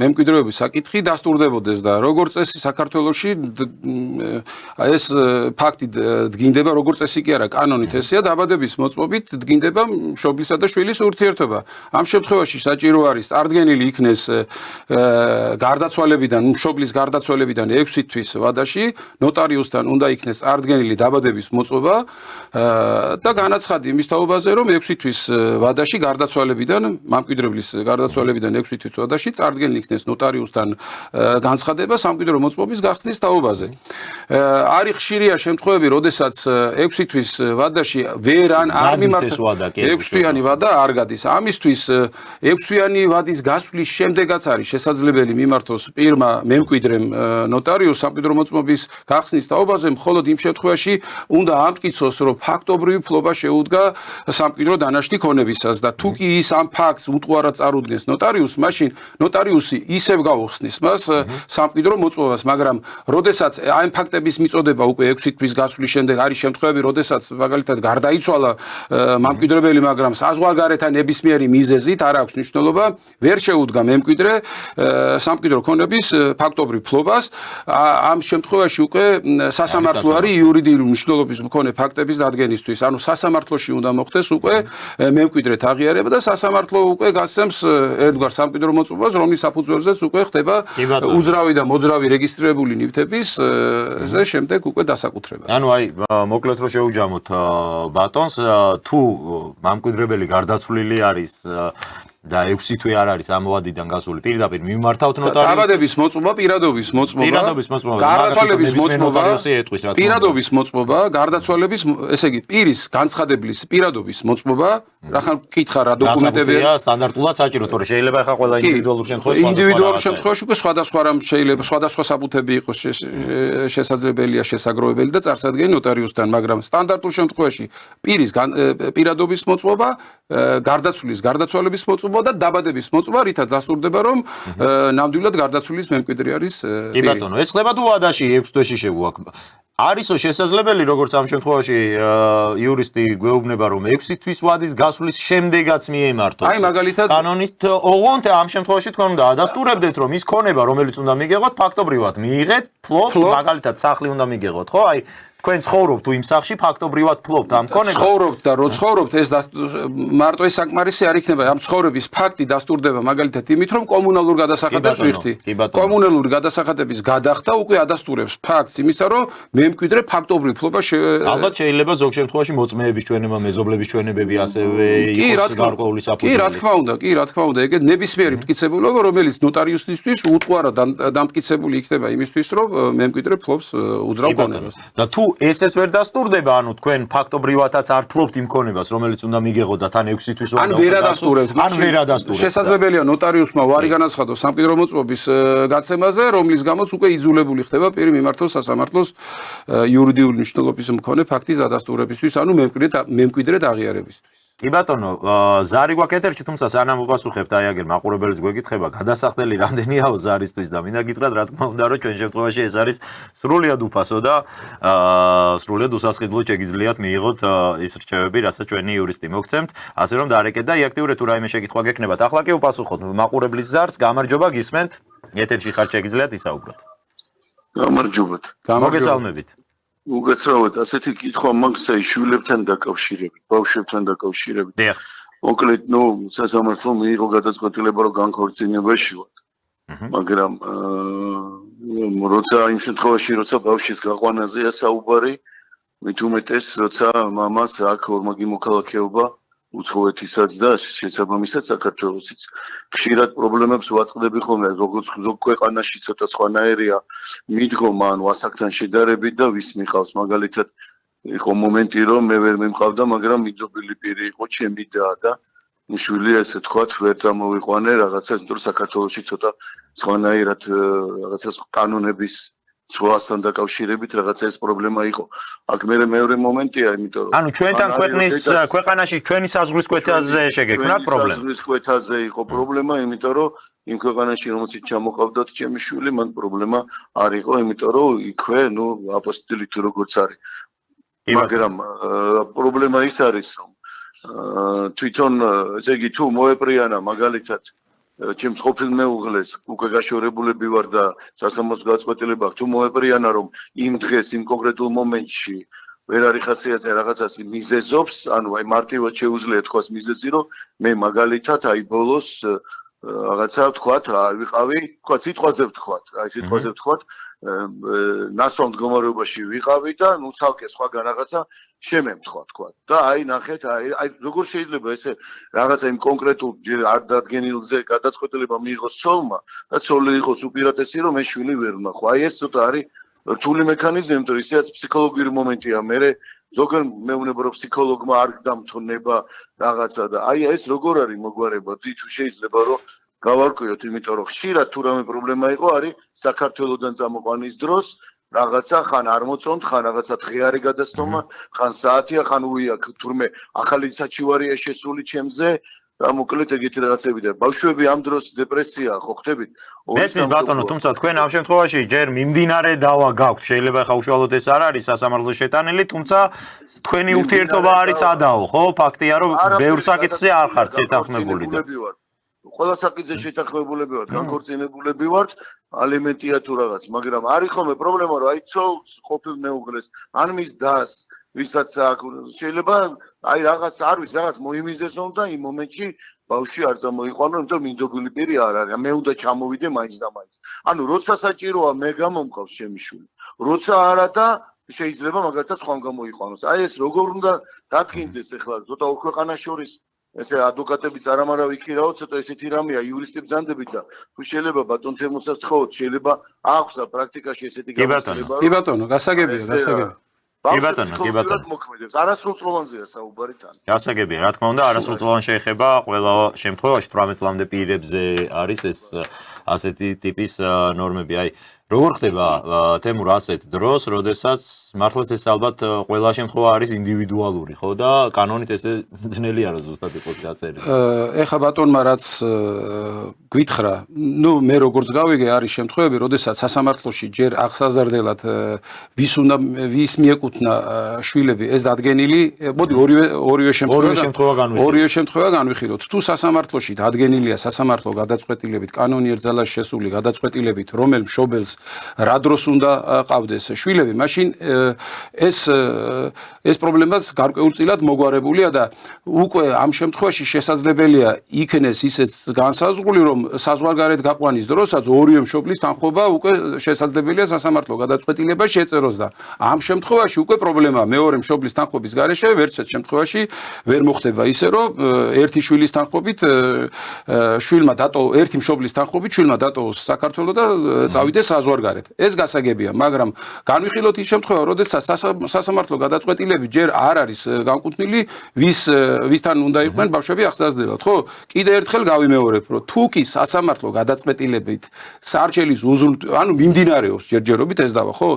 Speaker 2: მემკვიდრეობის საკითხი დასტურდებოდეს და როგორც წესი საქართველოში ეს ფაქტი დგინდება, როგორც წესი კი არა, კანონით ესეა, დაბადების მოწმობით დგინდება მშობლისა და შვილის ურთიერთობა. ამ შემთხვევაში საჭირო არის წარდგენილი იქნეს გარდაცვალებიდან, მშობლის გარდაცვალებიდან 6 თვის ვადაში ნოტარიუსთან უნდა იქნეს წარდგენილი დაბადების მოწმობა და განაცხადი იმის თაობაზე, რომ 6 თვის ვადაში გარდაცვალებიდან, მამკვიდრებლის გარდაცვალებიდან 6 თვის ვადაში წარდგენილი იქნეს ნოტარიუსთან განცხადება სამკვიდრო მოწმობის გახსნის თაობაზე. არის ხშირია შემთხვევები, როდესაც 6 თვის ვადაში ვერ არ მიმართა 6 თვიანი ვადა არ გადის. ამისთვის 6 თვიანი ვადის გასვლის შემდეგაც არის შესაძლებელი მიმართოს პირმა მემკვიდრემ ნოტარიუსს სამკვიდრო მოწმობის გახსნის თაობაზე, მხოლოდ იმ შემთხვევაში უნდა ამტკიცოს, რომ ფაქტობრივი ფლობა შეუდგა სამკვიდრო დანაშთი ქონებისას და თუ კი ის ამ ფაქტს უტყუარად წარუდგენს ნოტარიუსს, მაშინ ნოტარიუსი ისევ გაუხსნის მას სამკვიდრო მოწმობას, მაგრამ როდესაც ამ ფაქტების მიწოდება უკვე 6 თვის გასვლის შემდეგ არის შემთხვევები, როდესაც მაგალითად გარდაიცვალა მამკვიდრებელი, მაგრამ საზღვარგარეთ ნებისმიერი მიზეზით არ აქვს მნიშვნელობა, ვერ შეუდგა მემკვიდრე სამკვიდრო ქონების ფაქტობრივ ფლობას, ამ შემთხვევაში უკვე სასამართლო არის იურიდიული მნიშვნელობის მქონე ფაქტების დადგენისთვის. ანუ სასამართლოში უნდა მოხდეს უკვე მემკვიდრეთ აღიარება და სასამართლო უკვე გასცემს ერთგვარ სამკვიდრო მოწმობას, რომლის საფუძველზეც უკვე ხდება უძრავი და მოძრავი რეგისტრირებული ნივთების ზე შემდეგ უკვე დასაკუთრება.
Speaker 1: ანუ აი, მოკლედ რომ შევუჯამოთ ბატონს, თუ მამკვიდრებელი გარდაცვლილი არის და 6 თვე არ არის ამ ვადიდან გასული, პირდაპირ მიმართავთ ნოტარიუსს.
Speaker 2: დაბადების მოწმობა, პირადობის მოწმობა, გარდაცვალების მოწმობა, პირადობის მოწმობა, გარდაცვალების, ესე იგი, პირის განცხადებლის პირადობის მოწმობა, რახან კითხა რა დოკუმენტებია
Speaker 1: სტანდარტულად საჭირო, თორე შეიძლება ახლა ყველა ინდივიდუალურ შემთხვევაში
Speaker 2: ინდივიდუალურ შემთხვევაში უკვე სხვადასხვა რამ შეიძლება სხვადასხვა საბუთები იყოს შესაძლებელია შესაგროვებელი და წარსადგენი ნოტარიუსთან, მაგრამ სტანდარტულ შემთხვევაში პირის პირადობის მოწმობა, გარდაცვლის გარდაცვალების მოწმობა და დაბადების მოწმობა, რითაც დასტურდება, რომ ნამდვილად გარდაცვლის მემკვიდრე არის
Speaker 1: კი ბატონო, ეს ხდება თუ ვადაში 6 თვეში შეგვაქვს. არისო შესაძლებელი, როგორც ამ შემთხვევაში იურისტი გვეუბნება, რომ 6 თვის ვადის გასვლის შემდეგაც მიემართოს.
Speaker 2: აი მაგალითად
Speaker 1: კანონით ოღონდ ამ შემთხვევაში თქვენ უნდა ადასტურებდეთ, რომ ის ქონება, რომელიც უნდა მიგეღოთ, ფაქტობრივად მიიღეთ, ფლობთ, მაგალითად სახლი უნდა მიგეღოთ, ხო? აი თქვენ ცხოვრობთ თუ იმ სახლში ფაქტობრივად ფლობთ ამ ქონებას.
Speaker 2: ცხოვრობთ და რო ცხოვრობთ, ეს მარტო ეს საკმარისი არ იქნება. ამ ცხოვრების ფაქტი დასტურდება მაგალითად იმით, რომ კომუნალურ გადასახადებს ვიხდი. კომუნალური გადასახადების გადახდა უკვე ადასტურებს ფაქტს იმისა, რომ მემკვიდრე ფაქტობრივ ფლობა
Speaker 1: ალბათ შეიძლება ზოგ შემთხვევაში მოწმეების ჩვენება, მეზობლების ჩვენებები ასევე იყოს გარკვეული საფუძველი.
Speaker 2: კი, რა თქმა უნდა, კი, რა თქმა უნდა, ეგეთ ნებისმიერი მტკიცებულობა, რომელიც ნოტარიუსისთვის უთყუარად დამტკიცებული იქნება იმისთვის, რომ მემკვიდრე ფლობს უძრავ ქონებას.
Speaker 1: და თუ ესეც ვერ დასტურდება, ანუ თქვენ ფაქტობრივადაც არ ფლობთ იმ ქონებას, რომელიც უნდა მიგეღოთ და თან 6 თვის
Speaker 2: ან ვერ ადასტურებთ,
Speaker 1: ან ვერ ადასტურებთ.
Speaker 2: შესაძლებელია ნოტარიუსმა ვარი განაცხადოს სამკვიდრო მოწმობის გაცემაზე, რომლის გამოც უკვე იძულებული ხდება პირი მიმართოს სასამართლოს იურიდიული მნიშვნელობის მქონე ფაქტის ადასტურებისთვის, ანუ მემკვიდრედ აღიარებისთვის.
Speaker 1: კი ბატონო, ზარი გვაქვს ეთერში, თუმცა სანამ უპასუხებთ, აი აგერ მაყურებელს გვეკითხება, გადასახდელი რამდენიაო ზარისთვის და მინდა გითხრათ, რა თქმა უნდა, რომ ჩვენ შემთხვევაში ეს არის სრულიად უფასო და სრულიად უსასყიდლოდ შეგიძლიათ მიიღოთ ის რჩევები, რასაც ჩვენი იურისტი მოგცემთ, ასე რომ დაარეკეთ და იაქტიურეთ, თუ რაიმე შეკითხვა გექნებათ. ახლა კი უპასუხოთ მაყურებლის ზარს, გამარჯობა, გისმენთ. ეთერში ხართ, შეგიძლიათ ისაუბროთ.
Speaker 3: გამარჯობათ.
Speaker 1: მოგესალმებით.
Speaker 3: უკაცრავად, ასეთი კითხვა მაქვს აი შვილებთან დაკავშირებით, ბავშვებთან დაკავშირებით.
Speaker 1: დიახ.
Speaker 3: მოკლედ, სასამართლომ მიიღო გადაწყვეტილება, რომ განქორწინებაში ვარ. მაგრამ როცა იმ შემთხვევაში, როცა ბავშვის გაყვანაზეა საუბარი, მით უმეტეს, როცა მამას აქვს ორმაგი მოქალაქეობა უცხოეთისაც და შესაბამისად საქართველოსიც. ხშირად პრობლემებს ვაწყდები ხოლმე, როგორც ზოგ ქვეყანაში ცოტა სხვანაირია მიდგომა ან ასაკთან შედარებით და ვის მიყავს. მაგალითად, იყო მომენტი, რომ მე ვერ მიმყავდა, მაგრამ მიდობილი პირი იყო ჩემი და და შვილი ესე თქვათ ვერ წამოვიყვანე რაღაცა, იმიტომ რომ საქართველოში ცოტა სხვანაირად რაღაცა კანონების
Speaker 5: სხვასთან დაკავშირებით რაღაცა ეს პრობლემა იყო. აქ მეორე მომენტია, იმიტომ რომ
Speaker 1: ანუ ჩვენთან ქვეყანაში ჩვენი საზღვრისკვეთაზე შეგექმნა პრობლემა.
Speaker 5: საზღვრისკვეთაზე იყო პრობლემა, იმიტომ რომ იმ ქვეყანაში რომელშიც ჩამოყავდათ ჩემი შვილი, მან პრობლემა არ იყო, იმიტომ რომ იქვე, აპოსტილი თუ როგორც არის. მაგრამ პრობლემა ის არის, რომ თვითონ ესე იგი თუ მოეპრიანა მაგალითად ჩემს ყოფილ მეუღლეს უკვე გაშორებულები ვარ და სასამართლოს გაწყვეტილება თუ მოეპრიანა რომ იმ დღეს იმ კონკრეტულ მომენტში ვერ არის ხასიათზე რაღაცას მიზეზობს, ანუ აი მარტივად შეუძლია თქვას მიზეზი, რომ მე მაგალითად აი ბოლოს რაღაცა ვთქვათ, ვიყავი, ვთქვათ, სიტყვაზე ვთქვათ, ნასვამ მდგომარეობაში ვიყავი და ცალკე სხვაგან რაღაცა შემემთხვა, ვთქვათ. და აი ნახეთ, აი როგორ შეიძლება ესე რაღაცა იმ კონკრეტულ არ დადგენილზე გადაწყვეტილება მიიღოს ცოლმა და ცოლი იყოს უპირატესი, რომ მე შვილი ვერ ვნახო. აი ეს ცოტა არის რთული მექანიზმი, იმიტომ რომ ისედაც ფსიქოლოგიური მომენტია. მე ზოგან მეუბნება რომ ფსიქოლოგმა არ დამთონება რაღაცა და აი ეს როგორ არის მოგვარება, თუ შეიძლება რომ გავარკვიოთ, იმიტომ რომ ხშირად თუ რამე პრობლემა იყო, არის საქართველოსდან წამოყვანის დროს რაღაცა ხან არ მოწონთ, ხან რაღაცა დღე არის გადაცნობა, ხან საათია, ხან უია თურმე ახალი საჩივარია შესული ჩემზე და მოკლედ ეგეთი რაღაცები და ბავშვები ამ დროს დეპრესია ხო ხდებით?
Speaker 1: მესმის ბატონო, თუმცა თქვენ ამ შემთხვევაში ჯერ მიმდინარე დავა გაქვთ, შეიძლება ხა უშუალოდ ეს არ არის სასამართლოს შეტანილი, თუმცა თქვენი ურთიერთობა არის სადაო, ხო? ფაქტია რომ ბევრ საკითხზე არ ხართ შეთანხმებული და
Speaker 5: ყველა საკითხზე შეთანხმებულები ვართ, განქორწინებულები ვართ, ალიმენტია თუ რაღაც, მაგრამ არის ხოლმე პრობლემა, რომ აი ცოლს ყოფილ მეუღლეს, ან მის დას, ვისაც შეიძლება აი რაღაც არ ვიცი, რაღაც მოიმიზესონ და იმ მომენტში ბავშვი არ წამოიყვანო, იმიტომ რომ მინდობილი პირი არ არის. მე უნდა ჩამოვიდე მაინც და მაინც. ანუ როცა საჭიროა მე გამომყავს ჩემი შვილი. როცა არა და შეიძლება მაგალითად სხვამ გამოიყვანოს. აი ეს როგორ უნდა დადგინდეს ახლა ცოტა ქვეყანას შორის ესე ადვოკატები წარმარავი ქირაო, ცოტა ესეთი რამეა, იურისტები ბრძანდებით და თუ შეიძლება ბატონ თემოსაც თხოვოთ, შეიძლება აქვს პრაქტიკაში ესეთი
Speaker 2: გამოცდილება. კი ბატონო, გასაგებია.
Speaker 1: კი ბატონო.
Speaker 5: მოქმედებს. არასრულწლოვანზეა საუბარი თან.
Speaker 1: გასაგებია, რა თქმა უნდა, არასრულწლოვანი შეეხება ყველა შემთხვევაში 18 წლამდე პირებზე არის ეს ასეთი ტიპის ნორმები. აი, როგორ ხდება თემურ ასეთ დროს, როდესაც მართლაც ეს ალბათ ყველა შემთხვევა არის ინდივიდუალური, ხო და კანონით ესე ძნელია რომ ზუსტად იყოს გაწერილი.
Speaker 2: ეხა ბატონმა რაც გითხრა, მე როგორც გავიგე, არის შემთხვევები, როდესაც სასამართლოში ჯერ აღსაზრდელად ვის მიეკუთვნა შვილები ეს დადგენილი, მოდი ორივე შემთხვევა განვიხილოთ. თუ სასამართლოში დადგენილია სასამართლო გადაწყვეტილებით, კანონიერ ძალაში შესული გადაწყვეტილებით, რომელ მშობელს რა დროს უნდა ყავდეს შვილები, მაშინ ეს პრობლემაც გარკვეულწილად მოგვარებულია და უკვე ამ შემთხვევაში შესაძლებელია იქნეს ისეთ განსაზღვრული, რომ საზღვარგარეთ გაყვანის დროსაც ორივე მშობლის თანხმობა უკვე შესაძლებელია სასამართლო გადაწყვეტილება შეწეროს და ამ შემთხვევაში უკვე პრობლემა მეორე მშობლის თანხმობის გარეშე ვერცერთ შემთხვევაში ვერ მოხდება ისე, რომ ერთი შვილის თანხმობით შვილმა ერთი მშობლის თანხმობით შვილმა დატოვოს საქართველო და წავიდეს საზღვარგარეთ. ეს გასაგებია, მაგრამ განვიხილოთ ის შემთხვევა, როდესაც სასამართლო გადაწყვეტილები ჯერ არ არის განკუთვნილი, ვისთან უნდა იყვნენ ბავშვები აღსაზრდელად, ხო? კიდე ერთხელ გავიმეორებ, რომ თუ კი სასამართლო გადაწყვეტილებით სარჩელის ანუ მიმდინარეობს ჯერჯერობით ეს დავა, ხო?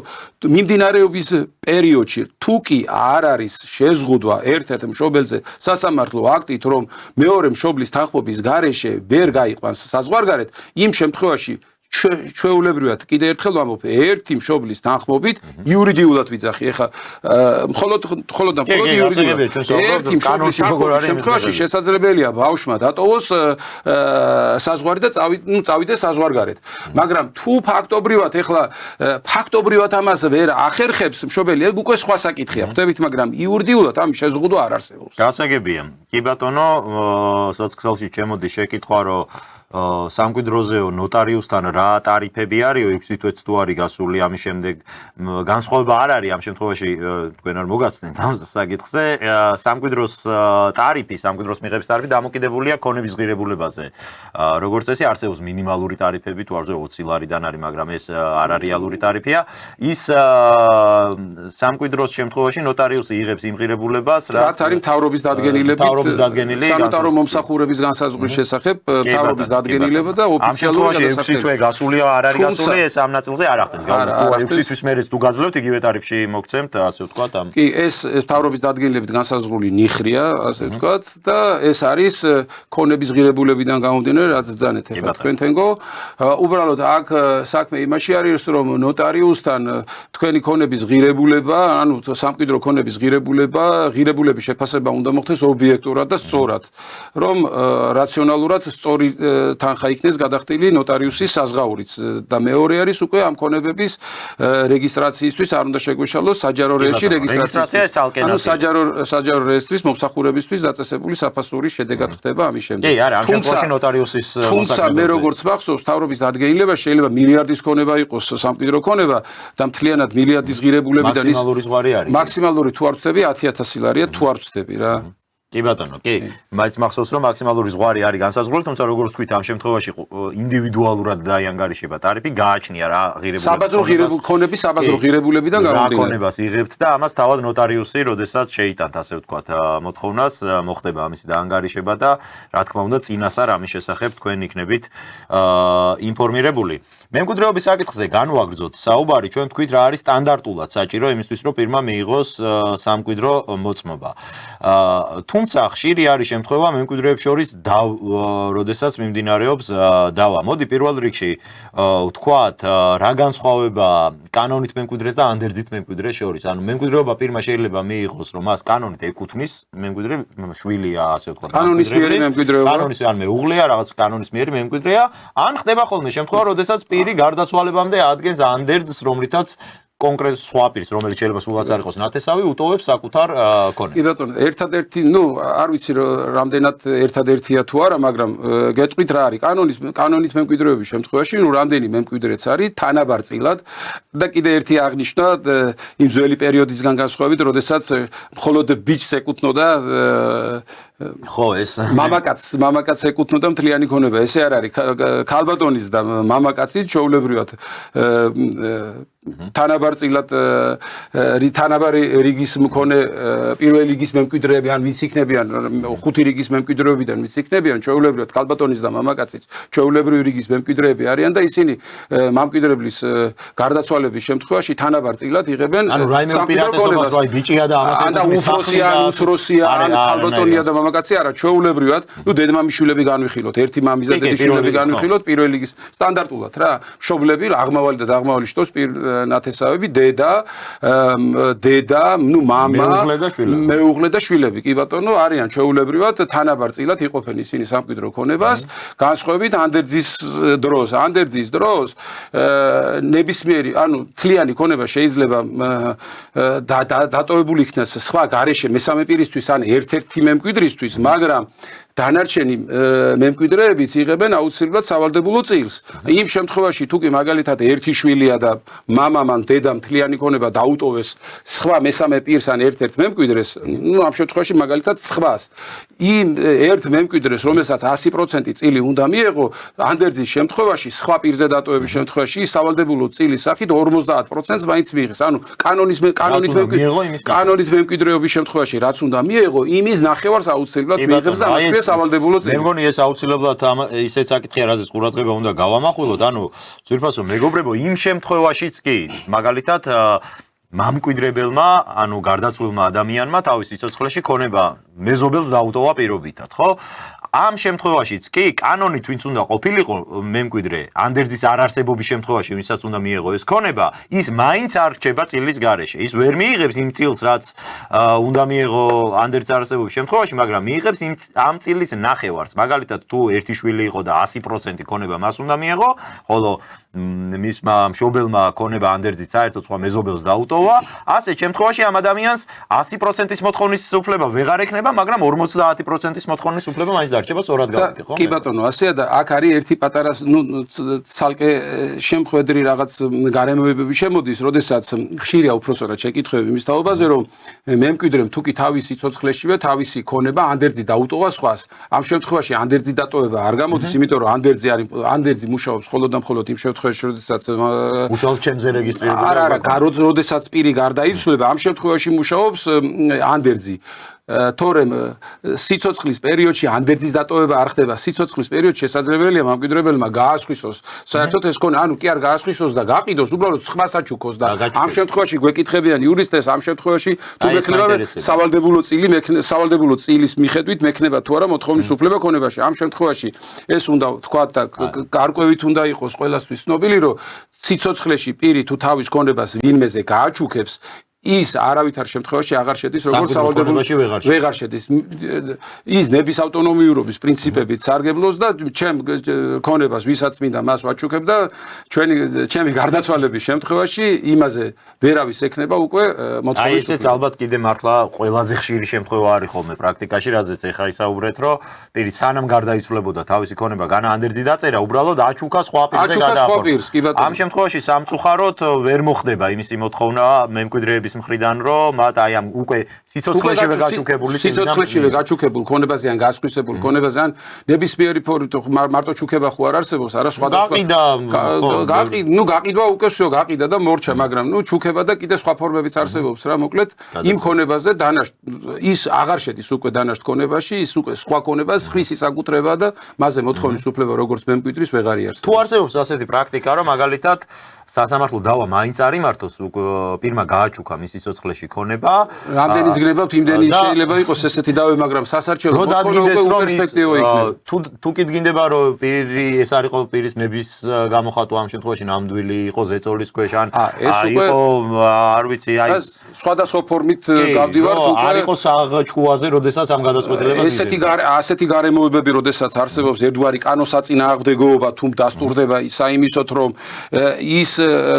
Speaker 2: მიმდინარეობის პერიოდში თუ კი არ არის შეზღუდვა ერთ-ერთ მშობელზე სასამართლო აქტით, რომ მეორე მშობლის თანხმობის გარეშე ვერ გაიყვანს საზღვარგარეთ, იმ შემთხვევაში ჩვეულებრივად კიდე ერთხელ ვამბობ, ერთი მშობლის თანხმობით იურიდიულად ვიძახი, ეხა მხოლოდ იურიდიულად ერთი მშობლის თანხმობის შემთხვევაში შესაძლებელია ბავშვმა დატოვოს საზღვარი და წავიდეს საზღვარგარეთ. მაგრამ თუ ფაქტობრივად ამას ვერ ახერხებს მშობელი, ეგ უკვე სხვა საკითხია, ხვდებით, მაგრამ იურიდიულად ამის შეზღუდვა არ არსებობს.
Speaker 1: გასაგებია. კი ბატონო, სოციალში ჩემოდი შეკითხვა, რომ სამკვიდროზეო ნოტარიუსთან რა ტარიფები არის, 6 თვეც თუ არის გასული, ამის შემდეგ განსხვავება არ არის ამ შემთხვევაში თქვენ არ მოგაცნეთ ამ საკითხზე. სამკვიდროს მიღების ტარიფი დამოკიდებულია ქონების ღირებულებაზე. როგორც წესი არსებობს მინიმალური ტარიფები, თუ არზე 20 ლარიდან არის, მაგრამ ეს არარეალური ტარიფია. ის სამკვიდროს შემთხვევაში ნოტარიუსი იღებს იმ ღირებულებას,
Speaker 2: რაც არის მთავრობის დადგენილებით, სანოტარო მომსახურების განსაზღვრის შესახებ, მთავრობის დადგენილება და ოფიციალური
Speaker 1: გადასახადი. ამ შემთხვევაში 6 თვე გასულია არ არის გასული, ეს ამ ნაწილზე არ ახდენს. თუ 6 თვის მერეც თუ გაძლევთ, იგივე ტარიფში მოგცემთ, ასე ვთქვათ, ამ.
Speaker 2: კი, ეს მთავრობის დადგენილებით განსაზღვრული ნიხრია, ასე ვთქვათ და ეს არის ქონების ღირებულებიდან გამომდინარე, რაც ბრძანეთ ახლა თქვენ თენგო. უბრალოდ აქ საქმე იმაში არის, რომ ნოტარიუსთან თქვენი ქონების ღირებულება, ანუ სამკვიდრო ქონების ღირებულების შეფასება უნდა მოხდეს ობიექტურად და სწორად, რომ რაციონალურად სწორი თანხა იქნეს გადახდილი ნოტარიუსის საზღაურით და მეორე არის უკვე ამ ქონებების რეგისტრაციისთვის არ უნდა შეგვეშალოს საჯარო რეესტრში რეგისტრაცია, ანუ საჯარო რეესტრის მომსახურებისთვის დაწესებული საფასურის შედეგად ხდება ამის შემდეგ.
Speaker 1: კი, არა, ამ შემთხვევაში ნოტარიუსის
Speaker 2: თუმცა მე როგორც მახსოვს, მთავრობის დადგენილება შეიძლება მილიარდის ქონება იყოს სამკვიდრო ქონება და მთლიანად მილიარდის ღირებულებიდან ის
Speaker 1: მაქსიმალური ზღვარი არის.
Speaker 2: მაქსიმალური თუ არ ვწდები 10000 ლარია თუ არ ვწდები რა.
Speaker 1: კი ბატონო, კი. მაინც მახსოვს რომ მაქსიმალური ზღვარი არის განსაზღვრული, თუმცა როგორც ვთქვით, ამ შემთხვევაში ინდივიდუალურად დაიანგარიშება ტარიფი, გააჩნია რა ღირებულება.
Speaker 2: საბაზრო ქონების საბაზრო ღირებულებიდან გამომდინარე.
Speaker 1: რა ქონებას იღებთ და ამას თავად ნოტარიუსი, როდესაც შეიტანთ, ასე ვთქვათ, მოთხოვნას, მოხდება ამისი დაანგარიშება და რა თქმა უნდა, წინასწარ ამის შესახებ თქვენ იქნებით ინფორმირებული. მემკვიდრეობის საკითხზე განვაგრძოთ საუბარი, ჩვენ თქვით რა არის სტანდარტულად საჭირო იმისთვის, რომ პირმა მიიღოს სამკვიდრო მოწმობა. თუმცა ხშირი არის შემთხვევა მემკვიდრეებს შორის როდესაც მიმდინარეობს დავა. მოდი პირველ რიგში ვთქვათ, რა განსხვავება კანონით მემკვიდრეს და ანდერძით მემკვიდრეს შორის. ანუ მემკვიდრეობა პირმა შეიძლება მიიღოს, რომ მას კანონით ეკუთვნის მემკვიდრე შვილია, ასე ვთქვათ.
Speaker 2: კანონის მიერი მემკვიდრეობა.
Speaker 1: კანონის ან მეუღლეა, რაღაც კანონის მიერი მემკვიდრეა, ან ხდება ხოლმე შემთხვევა, როდესაც პირი გარდაცვალებამდე ადგენს ანდერძს, რომლითაც კონკრეტ სხვა პირს, რომელიც შეიძლება სულაც არ იყოს ნათესავი, უტოვებს საკუთარ ქონებას.
Speaker 2: კი ბატონო, ერთადერთი, არ ვიცი რამდენად ერთადერთია თუ არა, მაგრამ გეტყვით რა არის კანონით მემკვიდრეობის შემთხვევაში, რამდენი მემკვიდრეც არის თანაბარწილად და კიდე ერთი აღნიშნა იმ ძველი პერიოდისგან განსხვავებით, როდესაც მხოლოდ ბიჭს ეკუთვნოდა
Speaker 1: ხო, ეს
Speaker 2: მამაკაცს ეკუთვნოდა მთლიანი ქონება. ესე არ არის. ქალბატონის და მამაკაცის ჩვეულებრივად თანაბარწილად თანაბარი რიგის მქონე პირველი რიგის მემკვიდრეები ან ვინც იქნებიან ხუთი რიგის მემკვიდრეობიდან ვინც იქნებიან ჩვეულებრივად ქალბატონის და მამაკაცის ჩვეულებრივი რიგის მემკვიდრეები არიან და ისინი მამკვიდრებლის გარდაცვალების შემთხვევაში თანაბარწილად იღებენ
Speaker 1: ანუ რაიმე პირატესობას ვაი ბიჭია და ამას
Speaker 2: ეკუთვნის უსროსია ან ქალბატონია და მამაკაცი არა ჩვეულებრივად დედმამიშვილები განვიხილოთ ერთი მამის და დედის შვილები განვიხილოთ პირველი რიგის სტანდარტულად რა მშობლები აღმავალი და დაღმავალი შტოს ნათესავები დედა მამა მეუღლე და შვილები კი ბატონო არიან ჩვეულებრივად თანაბარწილად იყოფენ ისინი სამკვიდრო ქონებას განსხვავებით ანდერძის დროს ნებისმიერი ანუ თლიანი ქონება შეიძლება დატოვებული იქნას სხვა გარეშე მესამე პირისთვის ან ერთ-ერთი მემკვიდრისთვის მაგრამ დანარჩენი მემკვიდრეებიც იღებენ აუცილებლად სავალდებულო წილს. იმ შემთხვევაში თუ კი მაგალითად ერთი შვილია და მამამ ან დედამ მთლიანი ქონება დაუტოვეს სხვა მესამე პირს ან ერთ-ერთ მემკვიდრეს, ამ შემთხვევაში მაგალითად სხვას. იმ ერთ მემკვიდრეს, რომელსაც 100% წილი უნდა მიეღო, ანდერძის შემთხვევაში, სხვა პირზე დატოვების შემთხვევაში ის სავალდებულო წილის სახით 50%-ს მაინც მიიღეს. ანუ კანონით მემკვიდრეობის შემთხვევაში რაც უნდა მიეღო, იმის ნახევარს აუცილებლად მიიღებს და ამას სავალდებულო წილი.
Speaker 1: მე მგონი ეს აუცილებლად ისეთ საკითხია, რაზეც ყურადღება უნდა გავამახვილოთ, ანუ ძვირფასო მეგობრებო, იმ შემთხვევაშიც კი, მაგალითად მამკვიდრებელმა, ანუ გარდაცვლილმა ადამიანმა თავის სიცოცხლეში ქონება მეზობელს დაუტოვა პირობითად, ხო? ამ შემთხვევაშიც კი კანონით ვინც უნდა ყოფილიყო მემკვიდრე ანდერძის არარსებობის შემთხვევაში ვინცაც უნდა მიეღო ეს ქონება ის მაინც არ რჩება წილის გარეშე ის ვერ მიიღებს იმ წილს რაც უნდა მიეღო ანდერძის არარსებობის შემთხვევაში მაგრამ მიიღებს ამ წილის ნახევარს მაგალითად თუ ერთი შვილი იყო და 100% ქონება მას უნდა მიეღო ხოლო მისმა მშობელმა ქონება ანდერძის საერთოდ სხვა მეზობელს დაუტოვა ასეთ შემთხვევაში ამ ადამიანს 100%-ის მოთხოვნის უფლება ვეღარ ექნება მაგრამ 50%-ის მოთხოვნის უფლება მაინც რჩება სწორად გავიგე ხო?
Speaker 2: კი ბატონო, ასეა და აქ არის ერთი პატარა, ცალკე შემხვედრი რაღაც გარემოებები შემოდის, როდესაც ხშირია უფროსურად შეკითხვები იმის თაობაზე, რომ მემკვიდრემ თუ კი თავის სიცოცხლეშივე თავისი ქონება ანდერძი დაუტოვა სხვას. ამ შემთხვევაში ანდერძი დატოვება არ გამოდის, იმიტომ რომ ანდერძი მუშაობს მხოლოდ და მხოლოდ იმ შემთხვევაში, როდესაც
Speaker 1: მუშაობს ჩემზე რეგისტრირებული.
Speaker 2: არა, როდესაც პირი გარდაიცვლება, ამ შემთხვევაში მუშაობს ანდერძი. თორემ სიცოცხლის პერიოდში ანდერძის დატოვება არ ხდება სიცოცხლის პერიოდში შესაძლებელია მემკვიდრებელმა გაასხვისოს საერთოდ ეს ქონა ანუ კი არ გაასხვისოს და გაყიდოს უბრალოდ სხვა საჩუქოს და ამ შემთხვევაში გვეკითხებიან იურისტებს ამ შემთხვევაში თუ მექნება სავალდებულო წილის მიხედვით მექნება თუ არა მოთხოვნის უფლება ქონებაში ამ შემთხვევაში ეს უნდა თქვა და გარკვევით უნდა იყოს ყველასთვის ცნობილი რომ სიცოცხლეში პირი თუ თავის ქონებას ვინმეზე გააჩუქებს ის არავითარ შემთხვევაში აღარ შედის როგორც სავალდებულოში ვეღარ შედის ის ნების ავტონომიურობის პრინციპებით სარგებლობს და ჩემ ქონებას ვისაც მინდა მას ვაჩუქებ და ჩემი გარდაცვალების შემთხვევაში იმაზე ვერავის ექნება უკვე მოთხოვნის
Speaker 1: აი ესეც ალბათ კიდე მართლა ყველაზე ხშირი შემთხვევა არის ხოლმე პრაქტიკაში რაზეც ეხა ისაუბრეთ რომ პირი სანამ გარდაიცვლებოდა თავისი ქონება განა ანდერძი დაწერა უბრალოდ აჩუქა სხვა პირზე გადააყო ამ შემთხვევაში სამწუხაროდ ვერ მოხდება იმისი მოთხოვნა მემკვიდრეების მხრიდან რომ მათ აი ამ უკვე სიცოცხლეშივე გაჩუქებულ ქონებაზე ან გასხვისებულ ქონებაზე ან ნებისმიერი ფორმით მარტო ჩუქება ხო არ არსებობს არა სხვადასხვა გაყიდვა უკვე всё გაყიდა და მორჩა მაგრამ ჩუქება და კიდე სხვა ფორმებიც არსებობს რა მოკლედ იმ ქონებაზე ის აღარ შედის უკვე დანაშტ ქონებაში ის უკვე სხვა ქონებას სხვისი საკუთრება და მასზე მოთხოვნის უფლება როგორც მემკვიდრის ვეღარ იარსებობს თუ არსებობს ასეთი პრაქტიკა რომ მაგალითად სასამართლო დავა მაინც არ იმართოს პირმა გააჩუქა მის სიცოცხლეში ქონება
Speaker 2: რამდენი ძგნებავთ იმდენი შეიძლება იყოს ესეთი დავე მაგრამ სასარჩეო პერსპექტივა იქნება
Speaker 1: თუ კი დგინდება რომ პირი ეს არ იყო პირის ნების გამოხატვა ამ შემთხვევაში ნამდვილი იყო ზეწოლის ქვეშ ან იყო არ ვიცი აი
Speaker 2: სხვადასხვა ფორმით გავდივართ
Speaker 1: უკვე არ იყო საღაჩქუაზე როდესაც ამ გადაწყვეტილებას
Speaker 2: ასეთი გარემოებები როდესაც არსებობს ერთგვარი კანონსაწინააღმდეგოობა თუ დასტურდება საიმისოთ რომ ის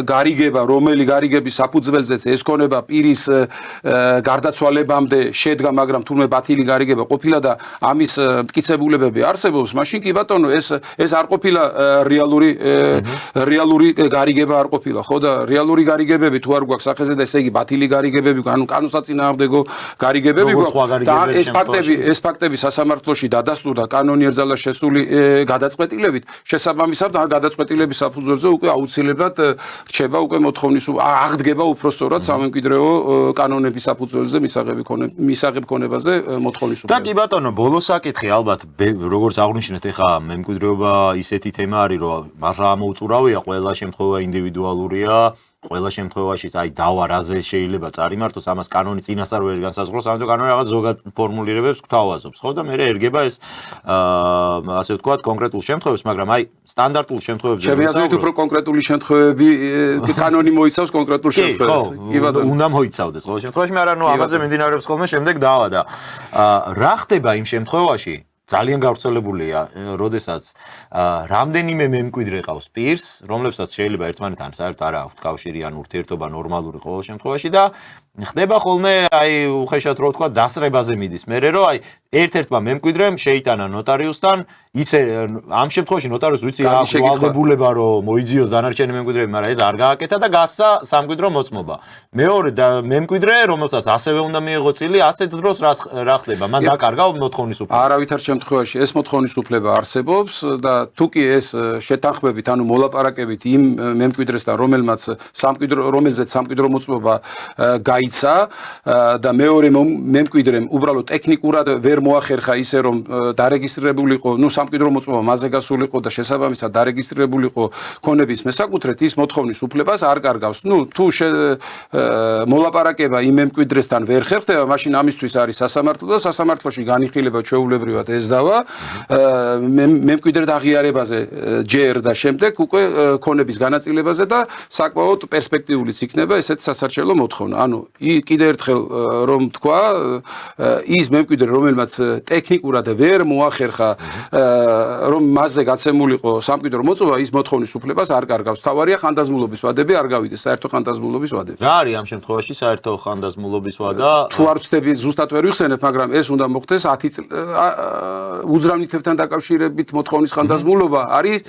Speaker 2: გარიგება რომელი გარიგების საფუძველზეც ეს ქონება პირის გარდაცვალებამდე შედგა მაგრამ თურმე ბათილი გარიგება ყოფილა და ამის მტკიცებულებები არსებობს მაშინ კი ბატონო ეს არ ყოფილა რეალური გარიგება არ ყოფილა ხო და რეალური გარიგებები თუ არ გვაქვს სახეზე და ესე იგი ბათილი გარიგებები ანუ კანონსაწინააღმდეგო გარიგებები გვაქვს და ეს ფაქტები სასამართლოში დადასტურდა კანონიერ ძალას შესული გადაწყვეტილებით შესაბამისად ამ გადაწყვეტილების საფუძველზე უკვე აუცილებლად რჩება უკვე მოთხოვნის აღდგება უფროსწორად სამემკვიდრეო კანონების საფუძველზე მისაღებ ქონებაზე მოთხოვნის უფლება.
Speaker 1: და კი ბატონო, ბოლო საკითხი ალბათ როგორც აღნიშნეთ, ეხა მემკვიდრეობა ისეთი თემა არის, რომ მართლა ამოუწურავია, ყველა შემთხვევა ინდივიდუალურია. ყველა შემთხვევაში აი დავა რაზე შეიძლება წარიმართოს ამას კანონი წინასწარ ვერ განსაზღვროს ამიტომ კანონი რაღაც ზოგად ფორმულირებებს გვთავაზობს ხო და მე ერგება ეს ასე ვთქვათ კონკრეტულ შემთხვევებს მაგრამ აი სტანდარტულ შემთხვევებზე
Speaker 2: ჩემი აზრით უფრო კონკრეტული შემთხვევები კანონი მოიცავს კონკრეტულ შემთხვევებს
Speaker 1: კი ბატონო უნდა მოიცავდეს ყოველ შემთხვევაში მაგრამ ამაზე მიმდინარეობს ხოლმე შემდეგ დავა და რა ხდება იმ შემთხვევაში ძალიან გავრცელებულია, როდესაც რამდენიმე მემკვიდრე ყავს პირს, რომლებსაც შეიძლება ერთმანეთთან საერთოდ არ აქვთ კავშირი ან ურთიერთობა ნორმალური ყოველ შემთხვევაში და ხდება ხოლმე აი უხეშად რო ვთქვა დასწრებაზე მიდის. მე რომ აი ერთ-ერთმა მემკვიდრემ შეიტანა ნოტარიუსთან, ისე ამ შემთხვევაში ნოტარიუსს ვიცი აქვს ვალდებულება რომ მოიძიოს დანარჩენი მემკვიდრეები, მაგრამ ეს არ გააკეთა და გასცა სამკვიდრო მოწმობა. მეორე მემკვიდრე, რომელსაც ასევე უნდა მიეღო წილი, ასეთ დროს რა ხდება? მან დაკარგა მოთხოვნის უფლება.
Speaker 2: არავითარ შემთხვევაში ეს მოთხოვნის უფლება არსებობს და თუკი ეს შეთანხმებით, ანუ მოლაპარაკებით იმ მემკვიდრესთან, რომელზეც სამკვიდრო მოწმობა გაიცა და მეორე მემკვიდრემ უბრალოდ ტექნიკურად ვერ მოახერხა ისე რომ დარეგისტრირებულიყო, სამკვიდრო მოწმობა მასზე გასულიყო და შესაბამისად დარეგისტრირებულიყო ქონების მესაკუთრეთ ის მოთხოვნის უფლებას არ კარგავს. თუ მოლაპარაკება იმ მემკვიდრესთან ვერ ხერხდება, მაშინ ამისთვის არის სასამართლო და სასამართლოში განიხილება ჩვეულებრივად ეს დავა მემკვიდრედ აღიარებაზე ჯერ და შემდეგ უკვე ქონების განაწილებაზე და საკმაოდ პერსპექტიულიც იქნება ესეთ სასარჩელო მოთხოვნა. ანუ კიდევ ერთხელ რომ თქვა ის მემკვიდრე რომელმაც ტექნიკურად ვერ მოახერხა რომ მასზე გაცემულიყო სამკვიდრო მოწმობა ის მოთხოვნის უფლებას არ კარგავს. თავარია ხანდაზმულობის ვადები არ გავიდეს საერთო ხანდაზმულობის ვადები.
Speaker 1: რა არის ამ შემთხვევაში საერთო ხანდაზმულობის ვადა?
Speaker 2: თუ არ ვწდები ზუსტად ვერ ვიხსენებ, მაგრამ ეს უნდა მოხდეს 10 უძრავნითებთან დაკავშირებით მოთხოვნის ხანდაზმულობა არის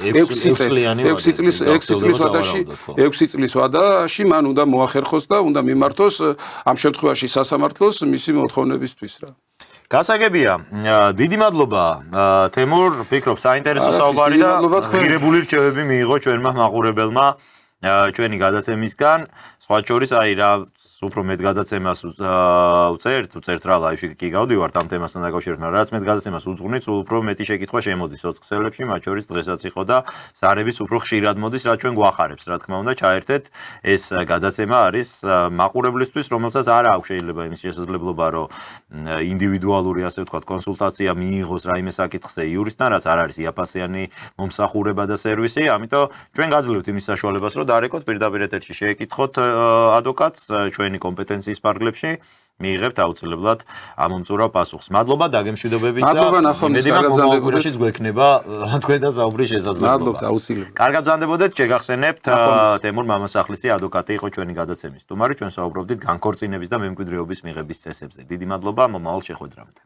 Speaker 2: 6 წლის ვადაში მან უნდა მოახერხოს და უნდა მიმართოს ამ შემთხვევაში სასამართლოს მისი მოთხოვნებისთვის რა.
Speaker 1: გასაგებია, დიდი მადლობა თემურ, ვფიქრობ საინტერესო საუბარი და ღირებული რჩევები მიიღო ჩვენმა მაყურებელმა ჩვენი გადაცემისგან, სხვა შორის აი რა უფრო მეტ გადაცემას უწერთ რა ლაივში კი გავდივართ ამ თემასთან დაკავშირებით, მაგრამ რაც მეტ გადაცემას უძღვნით, სულ უფრო მეტი შეკითხვა შემოდის 20 ქსელებში, მათ შორის დღესაც იყო და ზარებიც უფრო ხშირად მოდის, რაც ჩვენ გვახარებს, რა თქმა უნდა, ჩაერთეთ ეს გადაცემა არის მაყურებლისთვის, რომელსაც არ აქვს შეიძლება იმის შესაძლებლობა, რომ ინდივიდუალური, ასე ვთქვათ, კონსულტაცია მიიღოს რაიმე საკითხზე იურისტთან, რაც არ არის იაფასიანი მომსახურება და სერვისი, ამიტომ ჩვენ გაძლევთ იმის საშუალებას, რომ დარეკოთ პირდაპირ ეთერში შეეკითხოთ ადვოკატს ჩვენი კომპეტენციის ფარგლებში მიიღებთ აუცილებლად ამომწურავ პასუხს. მადლობა დაგემშვიდობებით და იმედი მაქვს მომავალშიც გვექნება თქვენ და საუბრის შესაძლებლობა.
Speaker 2: მადლობთ აუცილებლად.
Speaker 1: კარგად გრძანდებოდეთ, შეგახსენებთ თემურ მამასახლისი ადვოკატი იყო ჩვენი გადაცემის სტუმარი, ჩვენ საუბრობდით განქორწინების და მემკვიდრეობის მიღების წესებზე. დიდი მადლობა მომავალ შეხვედრამდე.